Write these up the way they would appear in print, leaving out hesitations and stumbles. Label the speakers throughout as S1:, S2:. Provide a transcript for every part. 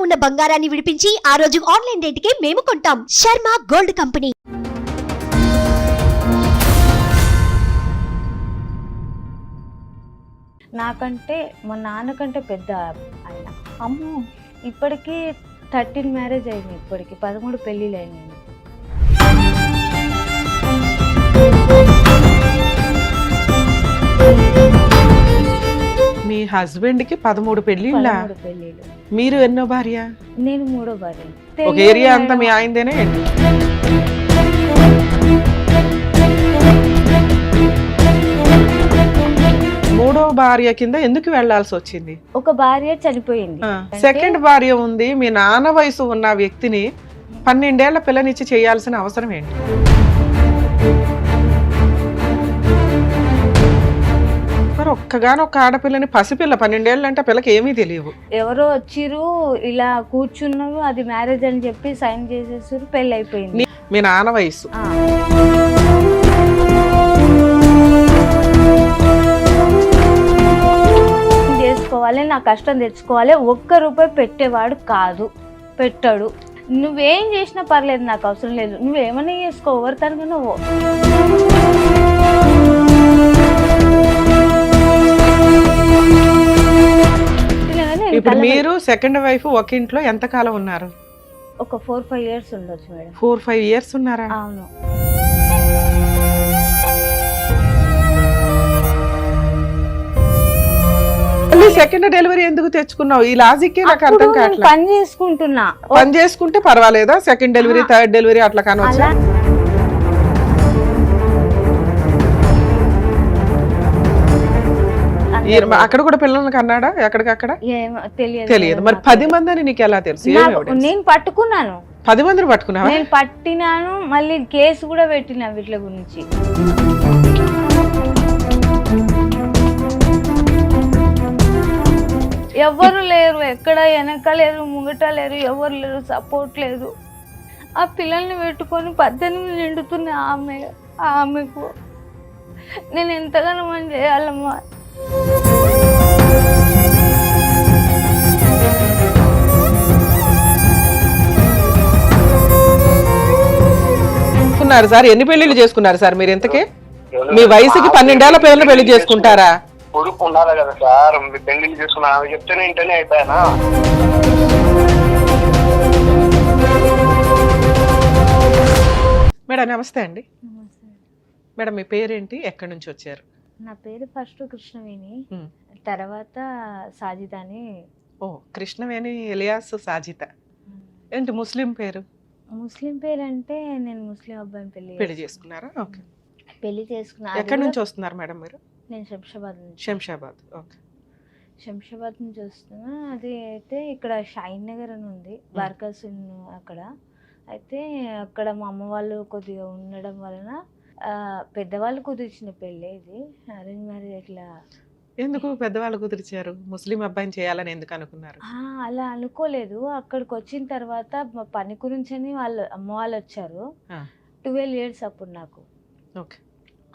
S1: ఉన్న బంగారాన్ని విడిపించి ఆ రోజు ఆన్లైన్ రేటుకే మేము కొంటాం. Sharma gold company.
S2: నాకంటే మా నాన్నకంటే పెద్ద ఆయన. అమ్మో, ఇప్పటికీ 13 మ్యారేజ్ అయింది. ఇప్పటికి 13 పెళ్ళిళ్ళు అయినాయి.
S3: మీ హస్బెండ్ కి 13 పెళ్ళిళ్ళ?
S2: పెళ్ళిళ్ళు.
S3: మీరు ఎన్నో భార్య?
S2: నేను మూడో భార్య.
S3: ఒక ఏరియా అంతా మీ ఆయనదేనే ఏంటి? మూడో భార్య కింద ఎందుకు వెళ్లాల్సి వచ్చింది?
S2: ఒక భార్య చనిపోయింది.
S3: సెకండ్ భార్య ఉంది. మీ నాన్న వయసు ఉన్న వ్యక్తిని 12 ఏళ్ల పిల్లనిచ్చి చేయాల్సిన అవసరం ఏంటి? మరి ఒక్కగానొక్క ఆడపిల్లని, పసిపిల్ల 12 ఏళ్ళు అంటే పిల్లకి ఏమీ తెలియవు.
S2: ఎవరో వచ్చిరు, ఇలా కూర్చున్నారు, అది మ్యారేజ్ అని చెప్పి సైన్ చేసేసారు, పెళ్ళి అయిపోయింది.
S3: మీ నాన్న వయసు
S2: చేసుకోవాలి, నా కష్టం తెచ్చుకోవాలి. ఒక్క రూపాయి పెట్టేవాడు కాదు, పెట్టాడు. నువ్వేం చేసినా పర్లేదు, నాకు అవసరం లేదు, నువ్వేమన్నా చేసుకో, ఎవరితనగా నువ్వు.
S3: ఇప్పుడు మీరు సెకండ్ వైఫ్ ఒక ఇంట్లో ఎంత కాలం ఉన్నారు?
S2: ఒక 4-5 ఇయర్స్ ఉండొచ్చు మేడం.
S3: 4-5 ఇయర్స్ ఉన్నారా?
S2: అవును.
S3: సెకండ్ డెలివరీ ఎందుకు తెచ్చుకున్నావు? ఈ లాజిక్ నాకు అర్థం కావట్లేదు.
S2: పని చేసుకుంటున్నా.
S3: పని చేసుకుంటే పర్వాలేదా? సెకండ్ డెలివరీ, థర్డ్ డెలివరీ అట్లా కానొచ్చా? అక్కడ కూడా పిల్లల్ని కన్నాడా? ఎక్కడికక్కడ తెలియదు. మరి 10 మంది అని నీకు ఎలా తెలుసు?
S2: నేను పట్టుకున్నాను.
S3: 10 మందిని పట్టుకున్నావా?
S2: నేను పట్టినాను, మళ్ళీ కేసు కూడా పెట్టినా వీటి గురించి. ఎవరు లేరు, ఎక్కడ వెనక లేరు, ముంగట లేరు, ఎవరు లేరు, సపోర్ట్ లేదు. ఆ పిల్లల్ని పెట్టుకొని 18 నిండుతున్న ఆమెకు నేను ఎంతగానో మనం చేయాలమ్మా.
S3: సార్ ఎన్ని పెళ్లిళ్ళు చేసుకున్నారు సార్ మీరు? ఇంతకీ మీ వయసుకి 12 ఏళ్ల పిల్లలు పెళ్లి చేసుకుంటారా?
S4: కొడుకు ఉండాలి కదా సార్, పెళ్లి చేసుకున్నా చెప్తేనే ఇంటనే అయిపోయానా?
S3: మేడం నమస్తే అండి. మేడం మీ పేరేంటి, ఎక్కడి నుంచి వచ్చారు?
S2: నా పేరు ఫస్ట్ కృష్ణవేణి, తర్వాత సాజిత అని.
S3: ఓ, కృష్ణవేణి ఎలియాస్ సాజిత. ఏంటి ముస్లిం పేరు?
S2: ముస్లిం పేరు అంటే నేను ముస్లిం అబ్బాయిని పెళ్లి
S3: చేసుకున్నారా? ఓకే,
S2: పెళ్లి చేసుకున్నా.
S3: ఎక్కడి నుంచి వస్తున్నారు మేడం మీరు?
S2: నేను శంషాబాద్ నుంచి.
S3: శంషాబాద్, ఓకే.
S2: శంషాబాద్ నుంచి వస్తున్నా. అది అయితే ఇక్కడ షాయిన్ నగర్ అని ఉంది, బార్కాస్ అక్కడ. అయితే అక్కడ మా అమ్మ వాళ్ళు కొద్దిగా ఉండడం వలన పెద్దవాళ్ళు కుదిర్చిన పెళ్ళి ఇది, అరేంజ్ మ్యారేజ్. ఇట్లా
S3: ఎందుకు పెద్దవాళ్ళు కుదిర్చారు? ముస్లిం అబ్బాయిని చేయాలని ఎందుకు అనుకున్నారు?
S2: అలా అనుకోలేదు. అక్కడికి వచ్చిన తర్వాత మా పని గురించి అమ్మ వాళ్ళు వచ్చారు. 12 ఇయర్స్ అప్పుడు నాకు.
S3: ఓకే.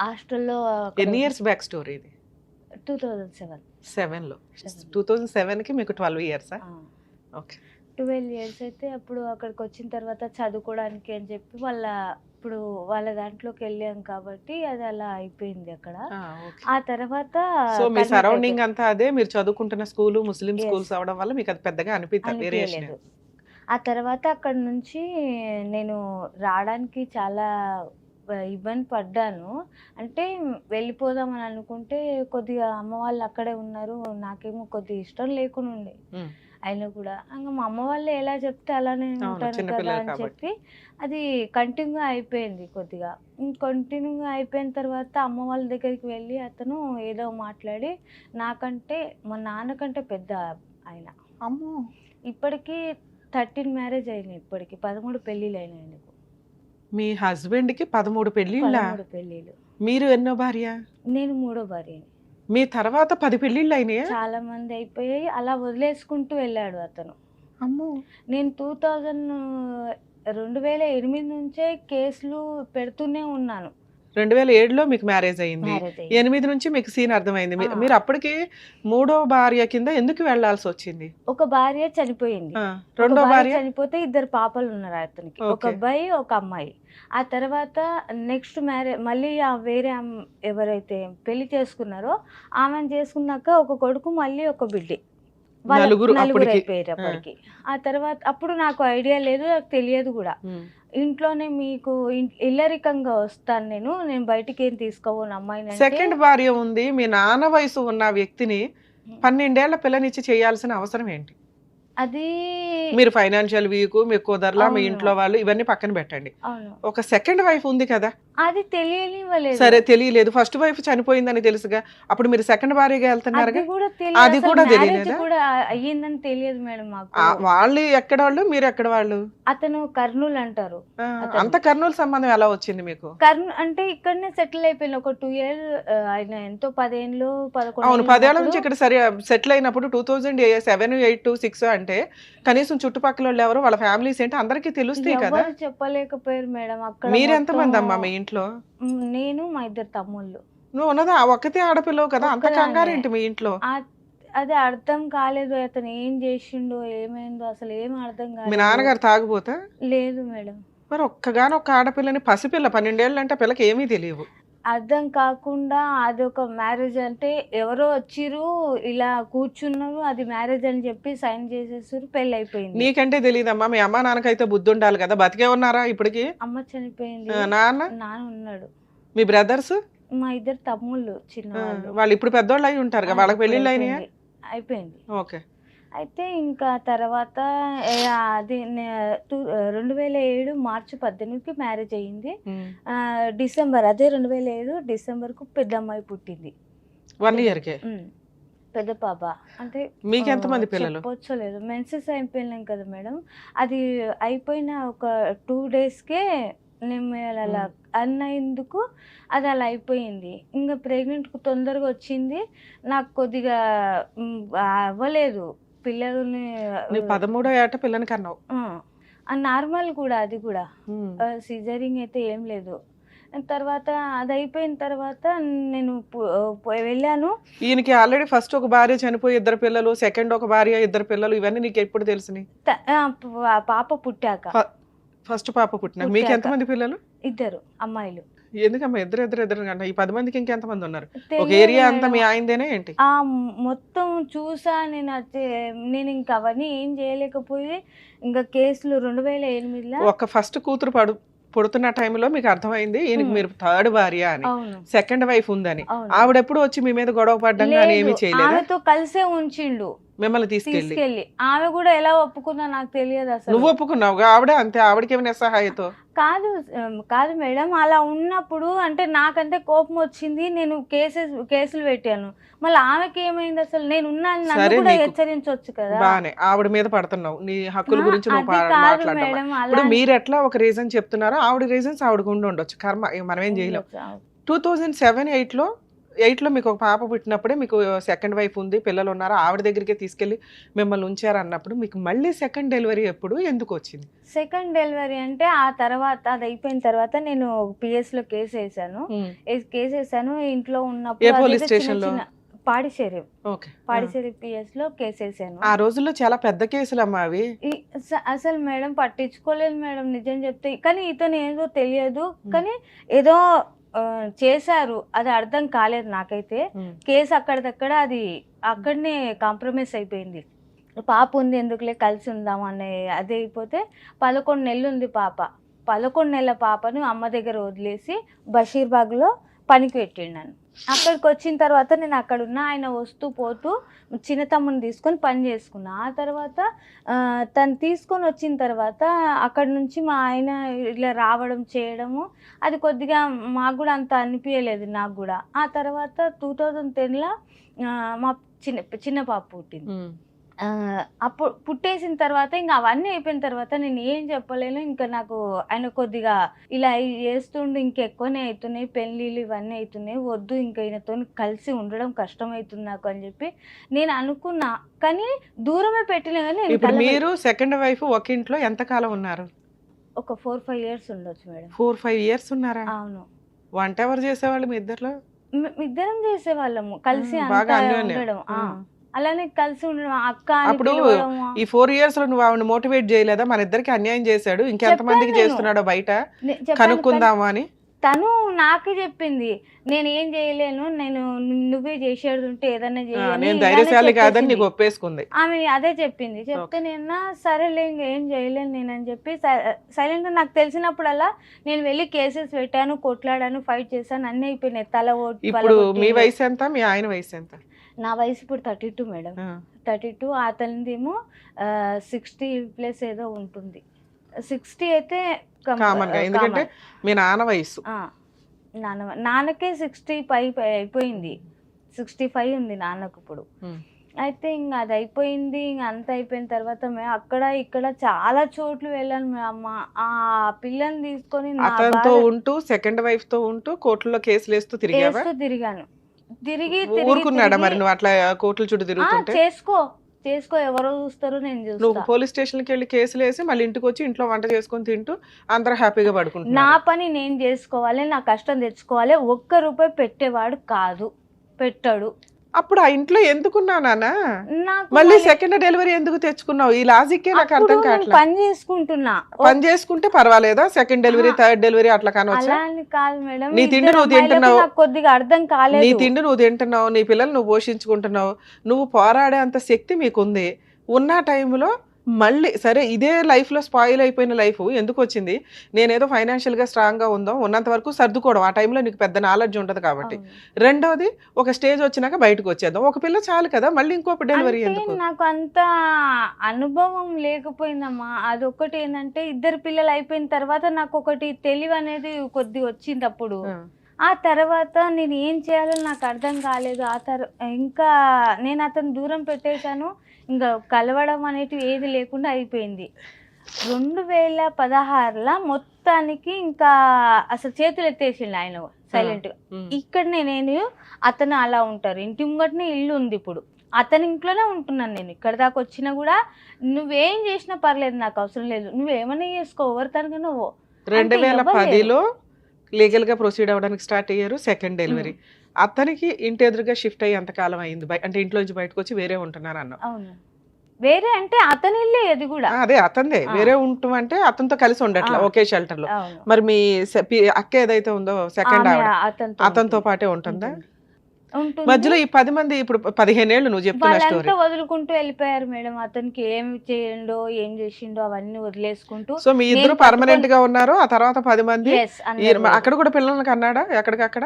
S2: హాస్టల్లో.
S3: ఎన్ని ఇయర్స్ బ్యాక్ స్టోరీ ఇది?
S2: 2007లో.
S3: 2007కి మీకు 12 ఇయర్సా? ఓకే.
S2: 12 ఇయర్స్ అయితే అప్పుడు అక్కడికి వచ్చిన తర్వాత చదువుకోవడానికి అని చెప్పి ఇప్పుడు వాళ్ళ దాంట్లోకి వెళ్ళాం కాబట్టి అది అలా అయిపోయింది అక్కడ. ఆ తర్వాత
S3: మీ సరౌండింగ్ అంతా అదే, మీరు చదువుకుంటున్న స్కూల్ ముస్లిం స్కూల్స్ అవడం వల్ల మీకు అది పెద్దగా అనిపించలేదు.
S2: ఆ తర్వాత అక్కడ నుంచి నేను రావడానికి చాలా ఇబ్బంది పడ్డాను. అంటే వెళ్ళిపోదామని అనుకుంటే కొద్దిగా అమ్మ వాళ్ళు అక్కడే ఉన్నారు, నాకేమో కొద్దిగా ఇష్టం లేకుండా ఉండే. అయినా కూడా ఇంకా మా అమ్మ వాళ్ళు ఎలా చెప్తే అలానే ఉంటాను కదా అని చెప్పి అది కంటిన్యూగా అయిపోయింది. కొద్దిగా కంటిన్యూగా అయిపోయిన తర్వాత అమ్మ వాళ్ళ దగ్గరికి వెళ్ళి అతను ఏదో మాట్లాడి నాకంటే మా నాన్నకంటే పెద్ద ఆయన.
S3: అమ్మో,
S2: ఇప్పటికీ 13 మ్యారేజ్ అయినాయి. ఇప్పటికి 13 పెళ్ళిళ్ళు అయినాయి నీకు.
S3: మీ హస్బెండ్ కి 13 పెళ్ళిళ్ళ?
S2: 13 పెళ్ళిళ్ళు.
S3: మీరు ఎన్నో భార్య?
S2: నేను మూడో భార్యని.
S3: మీ తర్వాత 10 పెళ్ళిళ్ళు అయినాయా?
S2: చాలా మంది అయిపోయాయి, అలా వదిలేసుకుంటూ వెళ్ళాడు అతను.
S3: అమ్మో.
S2: నేను 2008 నుంచే కేసులు పెడుతూనే ఉన్నాను.
S3: 2007లో మీకు మ్యారేజ్ అయింది.
S2: మ్యారేజ్ అయ్యింది.
S3: 8 నుంచి మీకు సీన్ అర్థమైంది.
S2: ఆ.
S3: మీరు అప్పటికి మూడో భార్య కింద ఎందుకు వెళ్లాల్సి వచ్చింది?
S2: ఒక భార్య చనిపోయింది. ఒక
S3: రెండో భార్య
S2: చనిపోతే 2 పాపలు ఉన్నారు అతనికి. ఒక
S3: ఓకే.
S2: అబ్బాయి ఒక అమ్మాయి. ఆ తర్వాత నెక్స్ట్ మళ్ళీ వేరే ఎవరైతే పెళ్లి చేసుకున్నారో ఆమెను చేసుకున్నాక ఒక కొడుకు మళ్ళీ ఒక బిడ్డ.
S3: నలుగురు
S2: నలుగురు
S3: అప్పటికి.
S2: అయిపోయారు అప్పటికి. ఆ తర్వాత అప్పుడు నాకు ఐడియా లేదు, నాకు తెలియదు కూడా. ఇంట్లోనే మీకు ఇల్లరికంగా వస్తాను నేను బయటికి ఏం తీసుకోవను అమ్మాయిని అంటే
S3: సెకండ్ భార్య ఉంది, మీ నాన్న వయసు ఉన్న వ్యక్తిని 12 ఏళ్ల పిల్లనిచ్చి చేయాల్సిన అవసరం ఏంటి?
S2: అది
S3: మీరు ఫైనాన్షియల్ వీక్, మీకు కుదరలా, మీ
S2: అవును.
S3: ఇంట్లో వాళ్ళు ఇవన్నీ పక్కన పెట్టండి.
S2: అవును,
S3: ఒక సెకండ్ వైఫ్ ఉంది కదా.
S2: అది తెలియనివ్వలేదు.
S3: సరే తెలియలేదు, ఫస్ట్ వైఫ్ చనిపోయిందని తెలుసుగా, అప్పుడు మీరు సెకండ్ భార్యగా వెళ్తున్నారుగా.
S2: అది కూడా
S3: అది
S2: తెలియదు,
S3: కూడా
S2: అసలు మ్యారేజ్
S3: తెలియలేదా?
S2: కూడా అయ్యిందని తెలియదు మేడం మాకు.
S3: వాళ్ళు ఎక్కడ వాళ్ళు, మీరు ఎక్కడ వాళ్ళు?
S2: అతను కర్నూలు అంటారు.
S3: అంత కర్నూలు సంబంధం ఎలా వచ్చింది మీకు?
S2: కర్నూలు అంటే ఇక్కడనే సెటిల్ అయిపోయింది. ఒక 2 years ఆయన ఎంతో 10 ఏళ్ళు 11
S3: అవును,
S2: ఏళ్ళు
S3: 10 ఏళ్ల
S2: ఉన్నప్పుడు
S3: నుంచి ఇక్కడ సరే సెటిల్ అయినప్పుడు 2007, 8, 6 అంటే కనీసం చుట్టుపక్కల వాళ్ళు ఎవరు, వాళ్ళ ఫ్యామిలీస్ ఏంటి అందరికీ తెలుస్తాయి కదా.
S2: ఎవరు చెప్పలేకపోయారు మేడం. అక్కడ
S3: మీరు ఎంతమంది
S2: మొత్తం
S3: అమ్మా మీ ఇంట్లో?
S2: నేను మా 2 తమ్ముళ్ళు.
S3: నువ్వు ఉన్నదా ఒక్కతే ఆడపిల్లవు కదా, అంత
S2: ఒక్కదాన్నే.
S3: కంగారేంటి మీ ఇంట్లో?
S2: అది అర్థం కాలేదు, అతను ఏం చేసిండో ఏమైందో అసలు ఏం అర్థం
S3: మీ
S2: కాలేదు.
S3: నాన్నగారు తాగుపోతా?
S2: లేదు మేడం.
S3: మరి ఒక్కగానొక్క ఆడపిల్లని, పసిపిల్ల 12 ఏళ్ళు అంటే పిల్లకి ఏమీ తెలియవు.
S2: అర్థం కాకుండా అదొక మ్యారేజ్ అంటే ఎవరో వచ్చిర్రు ఇలా కూర్చున్నారు, అది మ్యారేజ్ అని చెప్పి సైన్ చేసేసారు, పెళ్ళి అయిపోయింది.
S3: నీకంటే తెలియదమ్మా, మీ అమ్మ నాన్నకైతే బుద్ధి ఉండాలి కదా. బతికే ఉన్నారా ఇప్పటికి?
S2: అమ్మ చనిపోయింది,
S3: నాన్న
S2: నాన్న ఉన్నాడు.
S3: మీ బ్రదర్స్
S2: మా 2 తమ్ముళ్ళు చిన్నవాళ్ళు.
S3: వాళ్ళు ఇప్పుడు పెద్దోళ్ళు అయి ఉంటారు కదా, వాళ్ళకి పెళ్ళిళ్ళు అయినాయా?
S2: అయిపోయింది.
S3: ఓకే.
S2: అయితే ఇంకా తర్వాత అది 2007 మార్చి 18కి మ్యారేజ్ అయ్యింది. డిసెంబర్ అదే 2007 డిసెంబర్కు పెద్ద అమ్మాయి పుట్టింది.
S3: 1 yearకే
S2: పెద్ద పాప. అంటే
S3: మీకు ఎంతమంది పిల్లలు?
S2: చెప్పొచ్చలేదు, మెన్సెస్ అయిపోయినాం కదా మేడం. అది అయిపోయిన ఒక 2 daysకే నేను అలా అన్నందుకు అది అలా అయిపోయింది. ఇంకా ప్రెగ్నెంట్ తొందరగా వచ్చింది, నాకు కొద్దిగా అవ్వలేదు పిల్లల్ని.
S3: 13వ ఏట పిల్లని కన్నావు.
S2: నార్మల్ కూడా, అది కూడా సిజరింగ్ అయితే ఏం లేదు. తర్వాత అది అయిపోయిన తర్వాత నేను వెళ్ళాను.
S3: ఈయనకి ఆల్రెడీ ఫస్ట్ ఒక భార్య చనిపోయి 2 పిల్లలు, సెకండ్ ఒక భార్య 2 పిల్లలు, ఇవన్నీ నీకు ఎప్పుడు తెలిసినాయి?
S2: పాప పుట్టాక.
S3: ఫస్ట్ పాప పుట్టినాక మీకు ఎంతమంది పిల్లలు?
S2: 2 అమ్మాయిలు.
S3: ఎందుకమ్మా ఇద్దరు కంటే ఈ 10 మందికి ఇంకెంతమంది ఉన్నారు? ఒక ఏరియా అంతా మీ ఆయనదేనే ఏంటి?
S2: మొత్తం చూసా నేను ఇంకా అవన్నీ ఏం చేయలేకపోయి ఇంకా కేసులు 2008లో
S3: ఒక ఫస్ట్ కూతురు పుడుతున్న టైంలో మీకు అర్థమైంది ఈయనకి మీరు థర్డ్ భార్య అని, సెకండ్ వైఫ్ ఉందని. ఆవిడెప్పుడు వచ్చి మీ మీద గొడవ పడ్డం కానీ ఏమీ చేయలేదు?
S2: ఆమెతో కలిసే ఉంచిండు
S3: మిమ్మల్ని తీసుకెళ్ళి.
S2: ఆమె కూడా ఎలా ఒప్పుకుందా నాకు తెలియదు అసలు.
S3: నువ్వు ఒప్పుకున్నావు? ఆవిడ అంతే, ఆవిడకి ఏమైనా సహాయతో?
S2: కాదు మేడం, అలా ఉన్నప్పుడు అంటే నాకంటే కోపం వచ్చింది, నేను కేసులు పెట్టాను. మళ్ళీ ఆమెకి ఏమైంది అసలు? నేను ఉన్నాను, నన్ను కూడా హెచ్చరించవచ్చు కదా.
S3: బానే ఆవిడ మీద పడుతున్నావు, నీ హక్కుల గురించి నువ్వు మాట్లాడడం. ఇప్పుడు మీరు ఎట్లా ఒక రీజన్ చెప్తున్నారో ఆవిడ రీజన్స్ ఆవిడకు ఉండొచ్చు, కర్మ మనం ఏం చేయలేం. 2007, 8లో మీకు ఒక పాప పుట్టినప్పుడే మీకు సెకండ్ వైఫ్ ఉంది, పిల్లలు ఉన్నారు, ఆవిడ దగ్గరికి తీసుకెళ్లి మిమ్మల్ని ఉంచారు అన్నప్పుడు మీకు మళ్ళీ సెకండ్ డెలివరీ ఎప్పుడు ఎందుకు వచ్చింది?
S2: సెకండ్ డెలివరీ అంటే ఆ తర్వాత అది అయిపోయిన తర్వాత నేను PS లో కేసు వేసాను. ఇంట్లో ఉన్నప్పుడు పాడిచేరి PS లో కేసు వేసాను.
S3: ఆ రోజుల్లో చాలా పెద్ద కేసులు అమ్మా అవి.
S2: అసలు మేడం పట్టించుకోలేదు మేడం నిజం చెప్తే. కానీ ఇతను ఏదో తెలియదు, కానీ ఏదో చేశారు, అది అర్థం కాలేదు నాకైతే. కేసు అక్కడిదక్కడ అది అక్కడనే కాంప్రమైజ్ అయిపోయింది. పాప ఉంది ఎందుకులే కలిసి ఉందాం అనే అది అయిపోతే 11 నెలలు ఉంది పాప. 11 నెలల పాపను అమ్మ దగ్గర వదిలేసి బషీర్బాగ్లో పనికి పెట్టిండు నన్ను. అక్కడికి వచ్చిన తర్వాత నేను అక్కడ ఉన్న ఆయన వస్తూ పోతూ చిన్న తమ్ముని తీసుకొని పని చేసుకున్నా. ఆ తర్వాత తను తీసుకొని వచ్చిన తర్వాత అక్కడ నుంచి మా ఆయన ఇలా రావడం చేయడము అది కొద్దిగా మాకు కూడా అంత అనిపించలేదు నాకు కూడా. ఆ తర్వాత 2010లో మా చిన్న పాప పుట్టింది. అప్పుడు పుట్టేసిన తర్వాత ఇంకా అవన్నీ అయిపోయిన తర్వాత నేను ఏం చెప్పలేను. ఇంకా నాకు ఆయన కొద్దిగా ఇలా చేస్తుండే ఇంకెక్కువనే అవుతున్నాయి, పెళ్ళిళ్ళు ఇవన్నీ అవుతున్నాయి, వద్దు ఇంకా ఈయనతో కలిసి ఉండడం కష్టం అవుతుంది నాకు అని చెప్పి నేను అనుకున్నా. కానీ దూరమే పెట్టినా కానీ
S3: ఇప్పుడు మీరు సెకండ్ వైఫ్ ఒక ఇంట్లో ఎంత కాలం ఉన్నారు?
S2: ఒక 4-5 years ఉండొచ్చు మేడం.
S3: 4-5 years ఉన్నారా?
S2: అవును.
S3: వంట ఎవరు చేసేవాళ్ళు మీ ఇద్దరిలో?
S2: ఇద్దరం చేసేవాళ్ళము కలిసి
S3: బాగా
S2: అంతా
S3: అన్యోన్యం.
S2: ఉండడం. అలానే కలిసి ఉండడం, అక్క అని
S3: అప్పుడు
S2: పిలవడము.
S3: ఈ 4 years లో నువ్వు ఆవిడ మోటివేట్ చేయలేదా, మన ఇద్దరికి అన్యాయం చేశాడు ఇంకెంత మందికి
S2: చెప్పాను
S3: చేస్తున్నాడో బయట
S2: చెప్పాను,
S3: కనుక్కుందాము అని?
S2: తను నాకే చెప్పింది, నేను ఏం చేయలేను, నేను నువ్వే చేసేది ఉంటే ఏదన్నా చేయని
S3: నేను
S2: ఇలానే
S3: ధైర్యశాలి కాదని
S2: చెప్పేసింది.
S3: నీకు ఒప్పేసుకుంది.
S2: ఆమె అదే చెప్పింది. చెప్తే నేను సరేలే ఇంకేం చేయలేను నేను అని చెప్పి సైలెంట్ గా, నాకు తెలిసినప్పుడల్లా నేను వెళ్ళి కేసెస్ పెట్టాను, కొట్లాడాను, ఫైట్ చేశాను, అన్ని అయిపోయినాయి.
S3: ఇప్పుడు మీ వయసు ఎంత, మీ ఆయన వయసు ఎంత?
S2: నా వయసు ఇప్పుడు 32 మేడం. 32, అతనిదేమో 60+ ఏదో ఉంటుంది. 60 అయితే
S3: కామన్ గా, ఎందుకంటే మీ నాన్న వయసు.
S2: నాన్నకే 60 పై అయిపోయింది, 65 ఉంది నాన్నకు ఇప్పుడు. అయితే ఇంకా అది అయిపోయింది. ఇంక అంత అయిపోయిన తర్వాత మేము అక్కడ ఇక్కడ చాలా చోట్ల వెళ్ళాను. అమ్మ ఆ పిల్లని తీసుకొని
S3: అతనితో ఉంటూ సెకండ్ వైఫ్ తో ఉంటూ కోర్టులో కేసులు వేస్తూ తిరిగావా?
S2: తిరిగాను.
S3: ఊరుకున్నాడా మరి నువ్వు అట్లా కోర్టుల చుట్టూ తిరుగుతుంటే?
S2: చేసుకో ఎవరో చూస్తారు, నేను
S3: నువ్వు
S2: చూస్తా.
S3: పోలీస్ స్టేషన్కి వెళ్ళి కేసులు వేసి మళ్ళీ ఇంటికి వచ్చి ఇంట్లో వంట చేసుకొని తింటూ అందరూ హ్యాపీగా పడుకుంటున్నారు.
S2: నా పని నేను చేసుకోవాలి, నా కష్టం తెచ్చుకోవాలి. 1 రూపాయి పెట్టేవాడు కాదు, పెట్టాడు.
S3: అప్పుడు ఆ ఇంట్లో ఎందుకున్నావు నాన్న?
S2: నాకు
S3: మళ్ళీ సెకండ్ డెలివరీ ఎందుకు తెచ్చుకున్నావు? ఈ లాజిక్కే నాకు అర్థం
S2: అప్పుడు
S3: కావట్లేదు.
S2: పని చేసుకుంటున్నా.
S3: పని చేసుకుంటే పర్వాలేదా? సెకండ్ డెలివరీ, థర్డ్ డెలివరీ అట్లా కానొచ్చా?
S2: అలా అని కాదు మేడం,
S3: నీ తిండి నువ్వు తింటున్నావు,
S2: నాకు కొద్దిగా అర్థం
S3: నీ
S2: కాలేదు.
S3: తిండి నువ్వు తింటున్నావు, నీ పిల్లలు నువ్వు పోషించుకుంటున్నావు, నువ్వు పోరాడే అంత శక్తి మీకుంది. ఉన్న టైంలో మళ్ళీ సరే ఇదే లైఫ్ లో స్పాయిల్ అయిపోయిన లైఫ్ ఎందుకు వచ్చింది? నేనేదో ఫైనాన్షియల్ గా స్ట్రాంగ్ గా ఉందో ఉన్నంత వరకు సర్దుకోవడం, ఆ టైంలో నీకు పెద్ద నాలెడ్జ్ ఉంటది కాబట్టి. రెండోది ఒక స్టేజ్ వచ్చినాక బయటకు వచ్చేద్దాం, ఒక పిల్ల చాలు కదా, మళ్ళీ ఇంకొక డెలివరీ
S2: అంటే
S3: ఎందుకు?
S2: నాకు అంత అనుభవం లేకపోయిందమ్మా. అదొకటి ఏంటంటే, 2 పిల్లలు అయిపోయిన తర్వాత నాకు ఒకటి తెలివి అనేది కొద్దిగా వచ్చింది అప్పుడు. ఆ తర్వాత నేను ఏం చేయాలో నాకు అర్థం కాలేదు. ఇంకా నేను అతను దూరం పెట్టేశాను. ఇంకా కలవడం అనేది ఏది లేకుండా అయిపోయింది. 2016లో మొత్తానికి ఇంకా అసలు చేతులు ఎత్తేసిండు ఆయన సైలెంట్ గా. ఇక్కడ నేను అతను అలా ఉంటారు, ఇంటి ముంగటనే ఇల్లు ఉంది. ఇప్పుడు అతని ఇంట్లోనే ఉంటున్నాను నేను. ఇక్కడ దాకా వచ్చినా కూడా నువ్వేం చేసినా పర్లేదు, నాకు అవసరం లేదు, నువ్వేమన్నా చేసుకో, ఎవరితనగా నువ్వు.
S3: 2010లో లీగల్ గా ప్రొసీడ్ అవ్వడానికి స్టార్ట్ అయ్యారు, సెకండ్ డెలివరీ. అతనికి ఇంటి ఎదురుగా షిఫ్ట్ అయ్యి ఎంతకాలం అయింది? అంటే ఇంట్లో నుంచి బయటకు వచ్చి వేరే ఉంటున్నారు అన్నావు.
S2: అవును, వేరే అంటే అతని ఇల్లే అది కూడా.
S3: అదే అతందే, వేరే ఉంటాం అంటే అతనితో కలిసి ఉండట్లా ఒకే షెల్టర్ లో.
S2: అవును.
S3: మరి మీ అక్క ఏదైతే ఉందో సెకండ్
S2: ఆమె
S3: ఆవిడ అతనితో పాటే ఉంటుందా?
S2: ఉంటుంది.
S3: మధ్యలో ఈ 10 మంది, ఇప్పుడు 15 ఏళ్ళు నువ్వు చెప్తున్న స్టోరీ,
S2: వాళ్ళంతా వదులుకుంటూ వెళ్ళిపోయారు మేడం. అతనికి ఏం చేయండో ఏం చేసిండో అవన్నీ వదిలేసుకుంటూ.
S3: సో మీ ఇద్దరు పర్మనెంట్ గా ఉన్నారు. ఆ తర్వాత 10 మంది
S2: Yes, అందరూ.
S3: అక్కడ కూడా పిల్లలకి అన్నాడా? ఎక్కడికక్కడ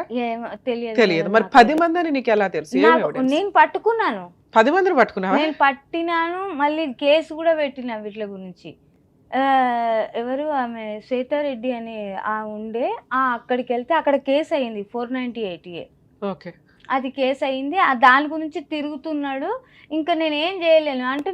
S2: తెలియదు
S3: తెలియదు. మరి
S2: మేడం,
S3: 10 మంది అని నీకు ఎలా తెలుసు? ఏం evidence?
S2: నేను పట్టుకున్నాను,
S3: 10 మందిని పట్టుకున్నావా?
S2: నేను పట్టినాను. మళ్ళీ కేసు కూడా పెట్టినా వీటి గురించి. ఎవరు ఆమె శ్వేతారెడ్డి అని ఉండే, అక్కడికి వెళ్తే అక్కడ కేసు అయింది 498A.
S3: ఓకే,
S2: అది కేసు అయింది. దాని గురించి తిరుగుతున్నాడు. ఇంకా నేను ఏం చేయలేను అంటే,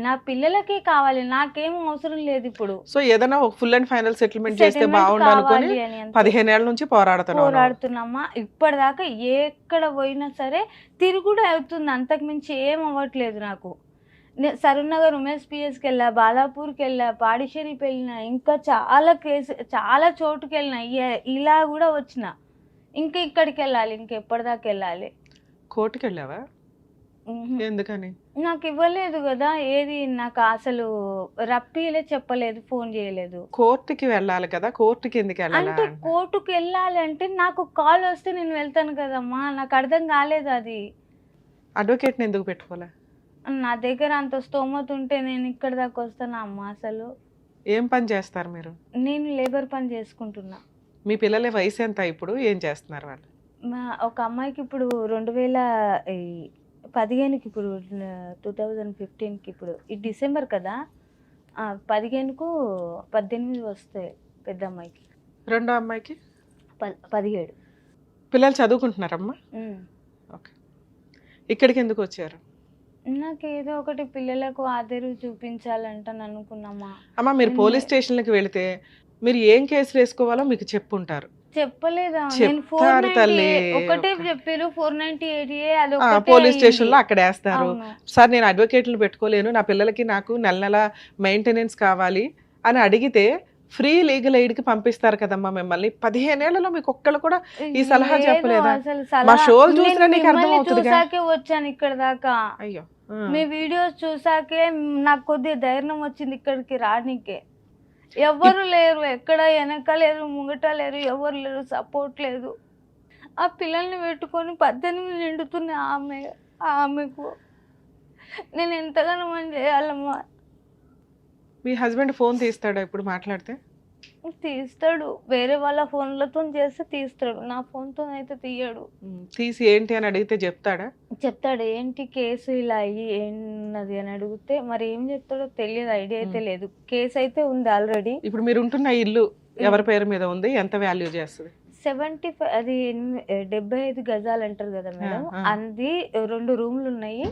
S2: నా పిల్లలకే కావాలి, నాకేం అవసరం లేదు ఇప్పుడు.
S3: సో ఏదైనా ఒక ఫుల్ అండ్ ఫైనల్ సెటిల్మెంట్ చేస్తే బాగుండు అనుకుని 15 ఏళ్ల నుంచి
S2: పోరాడుతున్నామా. ఇప్పటిదాకా ఎక్కడ పోయినా సరే తిరుగుడు అవుతుంది, అంతకు మించి ఏం అవ్వట్లేదు నాకు. సరూర్నగర్ ఉమేష్ పిఎస్కి వెళ్ళా, బాలాపూర్కి వెళ్ళా, పాడిషేరికి వెళ్ళినా, ఇంకా చాలా చోటుకి వెళ్ళినా, ఇలా కూడా వచ్చిన. ఇంకా ఇక్కడికి వెళ్ళాలి, ఇంకెప్పటిదాకా వెళ్ళాలి.
S3: కోర్టుకి వెళ్ళావా? ఎందుకని?
S2: నాకు ఇవ్వలేదు కదా ఏది, నాకు అసలు రప్పిలే, చెప్పలేదు, ఫోన్ చేయలేదు.
S3: కోర్టుకి వెళ్ళాలి కదా, కోర్టుకి ఎందుకు వెళ్ళాలి?
S2: అంటే కోర్టుకి వెళ్ళాలి అంటే నాకు కాల్ వస్తే నేను వెళ్తాను కదమ్మా, నాకు అర్థం కాలేదు అది.
S3: అడ్వకేట్ని ఎందుకు పెట్టుకోలే?
S2: నా దగ్గర అంత స్తోమత ఉంటే నేను ఇక్కడ దాకా వస్తానా అమ్మా? అసలు
S3: ఏం పని చేస్తారు మీరు?
S2: నేను లేబర్ పని చేసుకుంటున్నా.
S3: మీ పిల్లల వయసు ఎంత ఇప్పుడు? ఏం చేస్తున్నారు వాళ్ళు?
S2: ఒక అమ్మాయికి ఇప్పుడు 2015కి, ఇప్పుడు 2015కి, ఇప్పుడు ఈ డిసెంబర్ కదా, 15కు 18 వస్తాయి పెద్ద అమ్మాయికి.
S3: రెండో అమ్మాయికి
S2: 17.
S3: పిల్లలు చదువుకుంటున్నారమ్మా? ఓకే. ఇక్కడికి ఎందుకు వచ్చారు?
S2: నాకు ఏదో ఒకటి పిల్లలకు ఆదరు చూపించాలంటాను అనుకున్నామా.
S3: అమ్మా మీరు పోలీస్ స్టేషన్లకు వెళితే మీరు ఏం కేసులు వేసుకోవాలో మీకు చెప్పుంటారు.
S2: చెప్పలేదా?
S3: చెప్తారు తల్లి.
S2: ఒకటే చెప్పారు 498A, అది
S3: పోలీస్ స్టేషన్ లో అక్కడ వేస్తారు. సార్ నేను అడ్వకేట్లను పెట్టుకోలేను, నా పిల్లలకి నాకు నెల నెల మెయింటెనెన్స్ కావాలి అని అడిగితే ఫ్రీ లీగల్ ఎయిడ్ కి పంపిస్తారు కదమ్మా మిమ్మల్ని. 15 ఏళ్లలో మీకు ఒక్కళ్ళు కూడా ఈ సలహా
S2: లేదు,
S3: చెప్పలేదా?
S2: అసలు
S3: మా
S2: సలహా
S3: షోలు చూసినా
S2: నేను
S3: నీకు అర్థం
S2: మిమ్మల్ని
S3: అవుతుందిగా.
S2: చూసాకే వచ్చాను ఇక్కడ దాకా.
S3: అయ్యో
S2: మీ వీడియోస్ చూసాకే నాకు కొద్దిగా ధైర్యం వచ్చింది ఇక్కడికి రానికే. ఎవ్వరు లేరు, ఎక్కడ వెనక లేరు, ముంగట లేరు, ఎవరు లేరు, సపోర్ట్ లేదు. ఆ పిల్లల్ని పెట్టుకొని 18 నిండుతున్న ఆమెకు నేను ఎంతగానో మనం చేయాలమ్మా.
S3: మీ హస్బెండ్ ఫోన్ తీస్తాడా ఇప్పుడు మాట్లాడితే?
S2: తీస్తాడు, వేరే వాళ్ళ ఫోన్లతో చేస్తే తీస్తాడు, నా ఫోన్తో అయితే తీయడు.
S3: తీసి ఏంటి అని అడిగితే చెప్తాడా?
S2: చెప్తాడు, ఏంటి కేసు ఇలా అయ్యి ఏంటది అని అడిగితే మరి ఏం చెప్తాడో తెలియదు, ఐడియా అయితే లేదు. కేసు అయితే ఉంది ఆల్రెడీ.
S3: ఇప్పుడు మీరు ఉంటున్న ఇల్లు ఎవరి పేరు మీద ఉంది? ఎంత వాల్యూ చేస్తుంది?
S2: 75 అది 75 గజాలు అంటారు కదా మేడం, అది 2 రూమ్లు ఉన్నాయి.